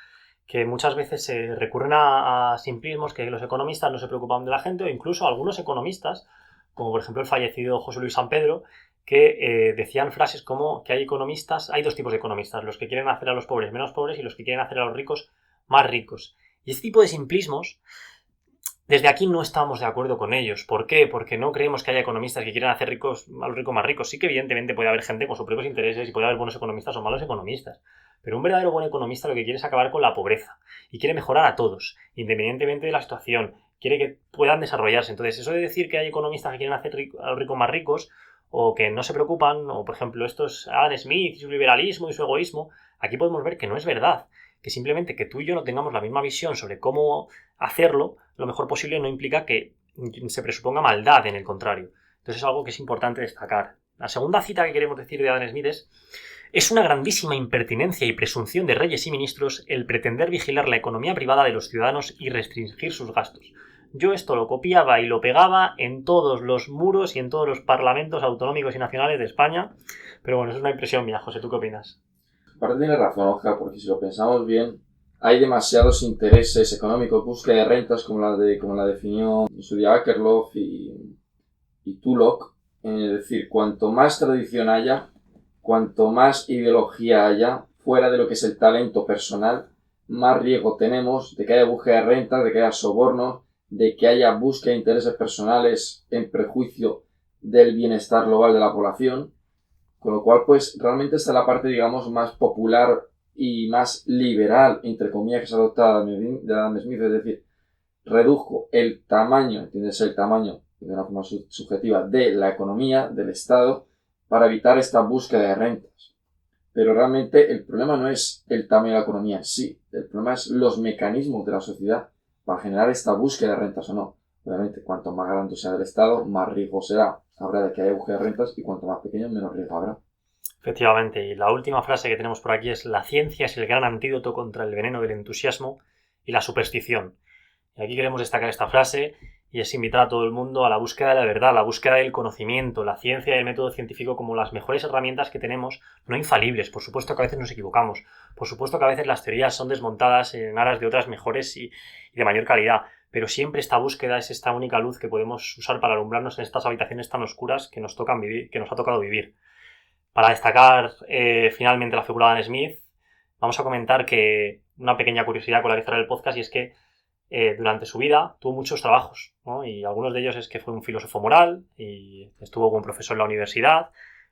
que muchas veces se recurren a simplismos, que los economistas no se preocupan de la gente, o incluso algunos economistas, como por ejemplo el fallecido José Luis San Pedro, que decían frases como que hay dos tipos de economistas, los que quieren hacer a los pobres menos pobres y los que quieren hacer a los ricos más ricos. Y este tipo de simplismos, desde aquí no estamos de acuerdo con ellos. ¿Por qué? Porque no creemos que haya economistas que quieran hacer a los ricos más ricos. Sí que evidentemente puede haber gente con sus propios intereses y puede haber buenos economistas o malos economistas. Pero un verdadero buen economista lo que quiere es acabar con la pobreza y quiere mejorar a todos, independientemente de la situación. Quiere que puedan desarrollarse. Entonces, eso de decir que hay economistas que quieren hacer a los ricos más ricos o que no se preocupan, o por ejemplo estos Adam Smith y su liberalismo y su egoísmo, aquí podemos ver que no es verdad. Que simplemente que tú y yo no tengamos la misma visión sobre cómo hacerlo lo mejor posible no implica que se presuponga maldad, en el contrario. Entonces es algo que es importante destacar. La segunda cita que queremos decir de Adam Smith es una grandísima impertinencia y presunción de reyes y ministros el pretender vigilar la economía privada de los ciudadanos y restringir sus gastos. Yo esto lo copiaba y lo pegaba en todos los muros y en todos los parlamentos autonómicos y nacionales de España, pero bueno, eso es una impresión mía. José, ¿tú qué opinas? Aparte tiene razón, Oscar, porque si lo pensamos bien, hay demasiados intereses económicos, búsqueda de rentas, como la definió en su día Akerlof y Tullock. Es decir, cuanto más tradición haya, cuanto más ideología haya, fuera de lo que es el talento personal, más riesgo tenemos de que haya búsqueda de rentas, de que haya sobornos, de que haya búsqueda de intereses personales en prejuicio del bienestar global de la población. Con lo cual, pues, realmente está la parte, digamos, más popular y más liberal, entre comillas, que se ha adoptado de Adam Smith, es decir, redujo el tamaño, entiendes, el tamaño de una forma subjetiva de la economía, del Estado, para evitar esta búsqueda de rentas. Pero realmente el problema no es el tamaño de la economía en sí, el problema es los mecanismos de la sociedad para generar esta búsqueda de rentas o no. Obviamente, cuanto más grande sea el Estado, más riesgo habrá de que haya búsqueda de rentas, y cuanto más pequeño, menos riesgo habrá. Efectivamente, y la última frase que tenemos por aquí es: la ciencia es el gran antídoto contra el veneno del entusiasmo y la superstición. Y aquí queremos destacar esta frase, y es invitar a todo el mundo a la búsqueda de la verdad, a la búsqueda del conocimiento, la ciencia y el método científico como las mejores herramientas que tenemos, no infalibles. Por supuesto que a veces nos equivocamos, por supuesto que a veces las teorías son desmontadas en aras de otras mejores y de mayor calidad, pero siempre esta búsqueda es esta única luz que podemos usar para alumbrarnos en estas habitaciones tan oscuras que nos ha tocado vivir. Para destacar finalmente la figura de Adam Smith, vamos a comentar que una pequeña curiosidad con la que cerrar el podcast, y es que durante su vida tuvo muchos trabajos, ¿no? Y algunos de ellos es que fue un filósofo moral y estuvo como profesor en la universidad,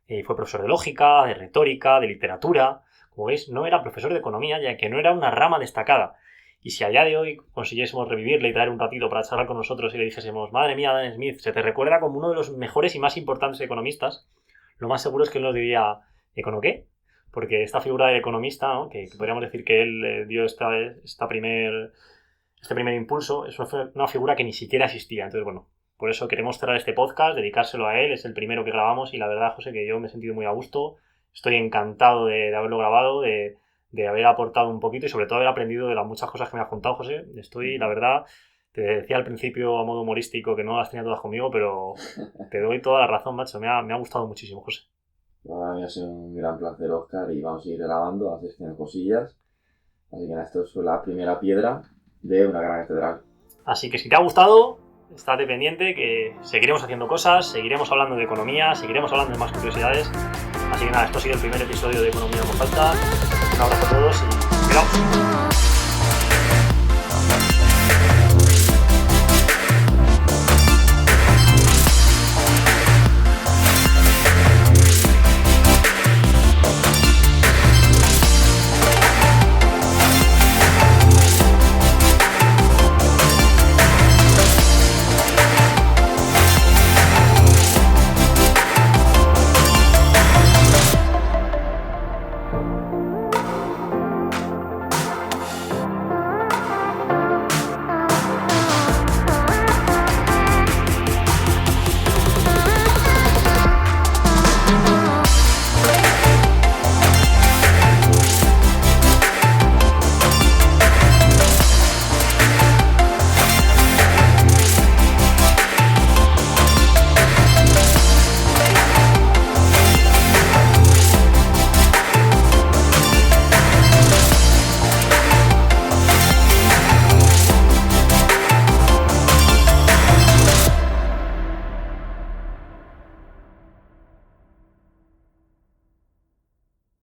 y fue profesor de lógica, de retórica, de literatura. Como veis, no era profesor de economía, ya que no era una rama destacada. Y si a día de hoy consiguiésemos revivirle y traer un ratito para charlar con nosotros y le dijésemos: madre mía, Adam Smith, se te recuerda como uno de los mejores y más importantes economistas, lo más seguro es que él nos diría: ¿econo qué? Porque esta figura del economista, ¿no? que podríamos decir que él dio este primer impulso, es una figura que ni siquiera existía. Entonces, bueno, por eso queremos cerrar este podcast, dedicárselo a él. Es el primero que grabamos y la verdad, José, que yo me he sentido muy a gusto. Estoy encantado de haberlo grabado, de haber aportado un poquito y sobre todo haber aprendido de las muchas cosas que me has contado, José. Estoy, la verdad, te decía al principio a modo humorístico que no las tenía todas conmigo, pero te doy toda la razón, macho. Me ha gustado muchísimo, José. Para mí ha sido un gran placer, Oscar, y vamos a seguir grabando, así que cosillas. Así que esto es la primera piedra de una gran catedral. Así que si te ha gustado, estate pendiente que seguiremos haciendo cosas, seguiremos hablando de economía, seguiremos hablando de más curiosidades. Así que nada, esto ha sido el primer episodio de Economía en Voz Alta. Un abrazo a todos y ¡cuidado!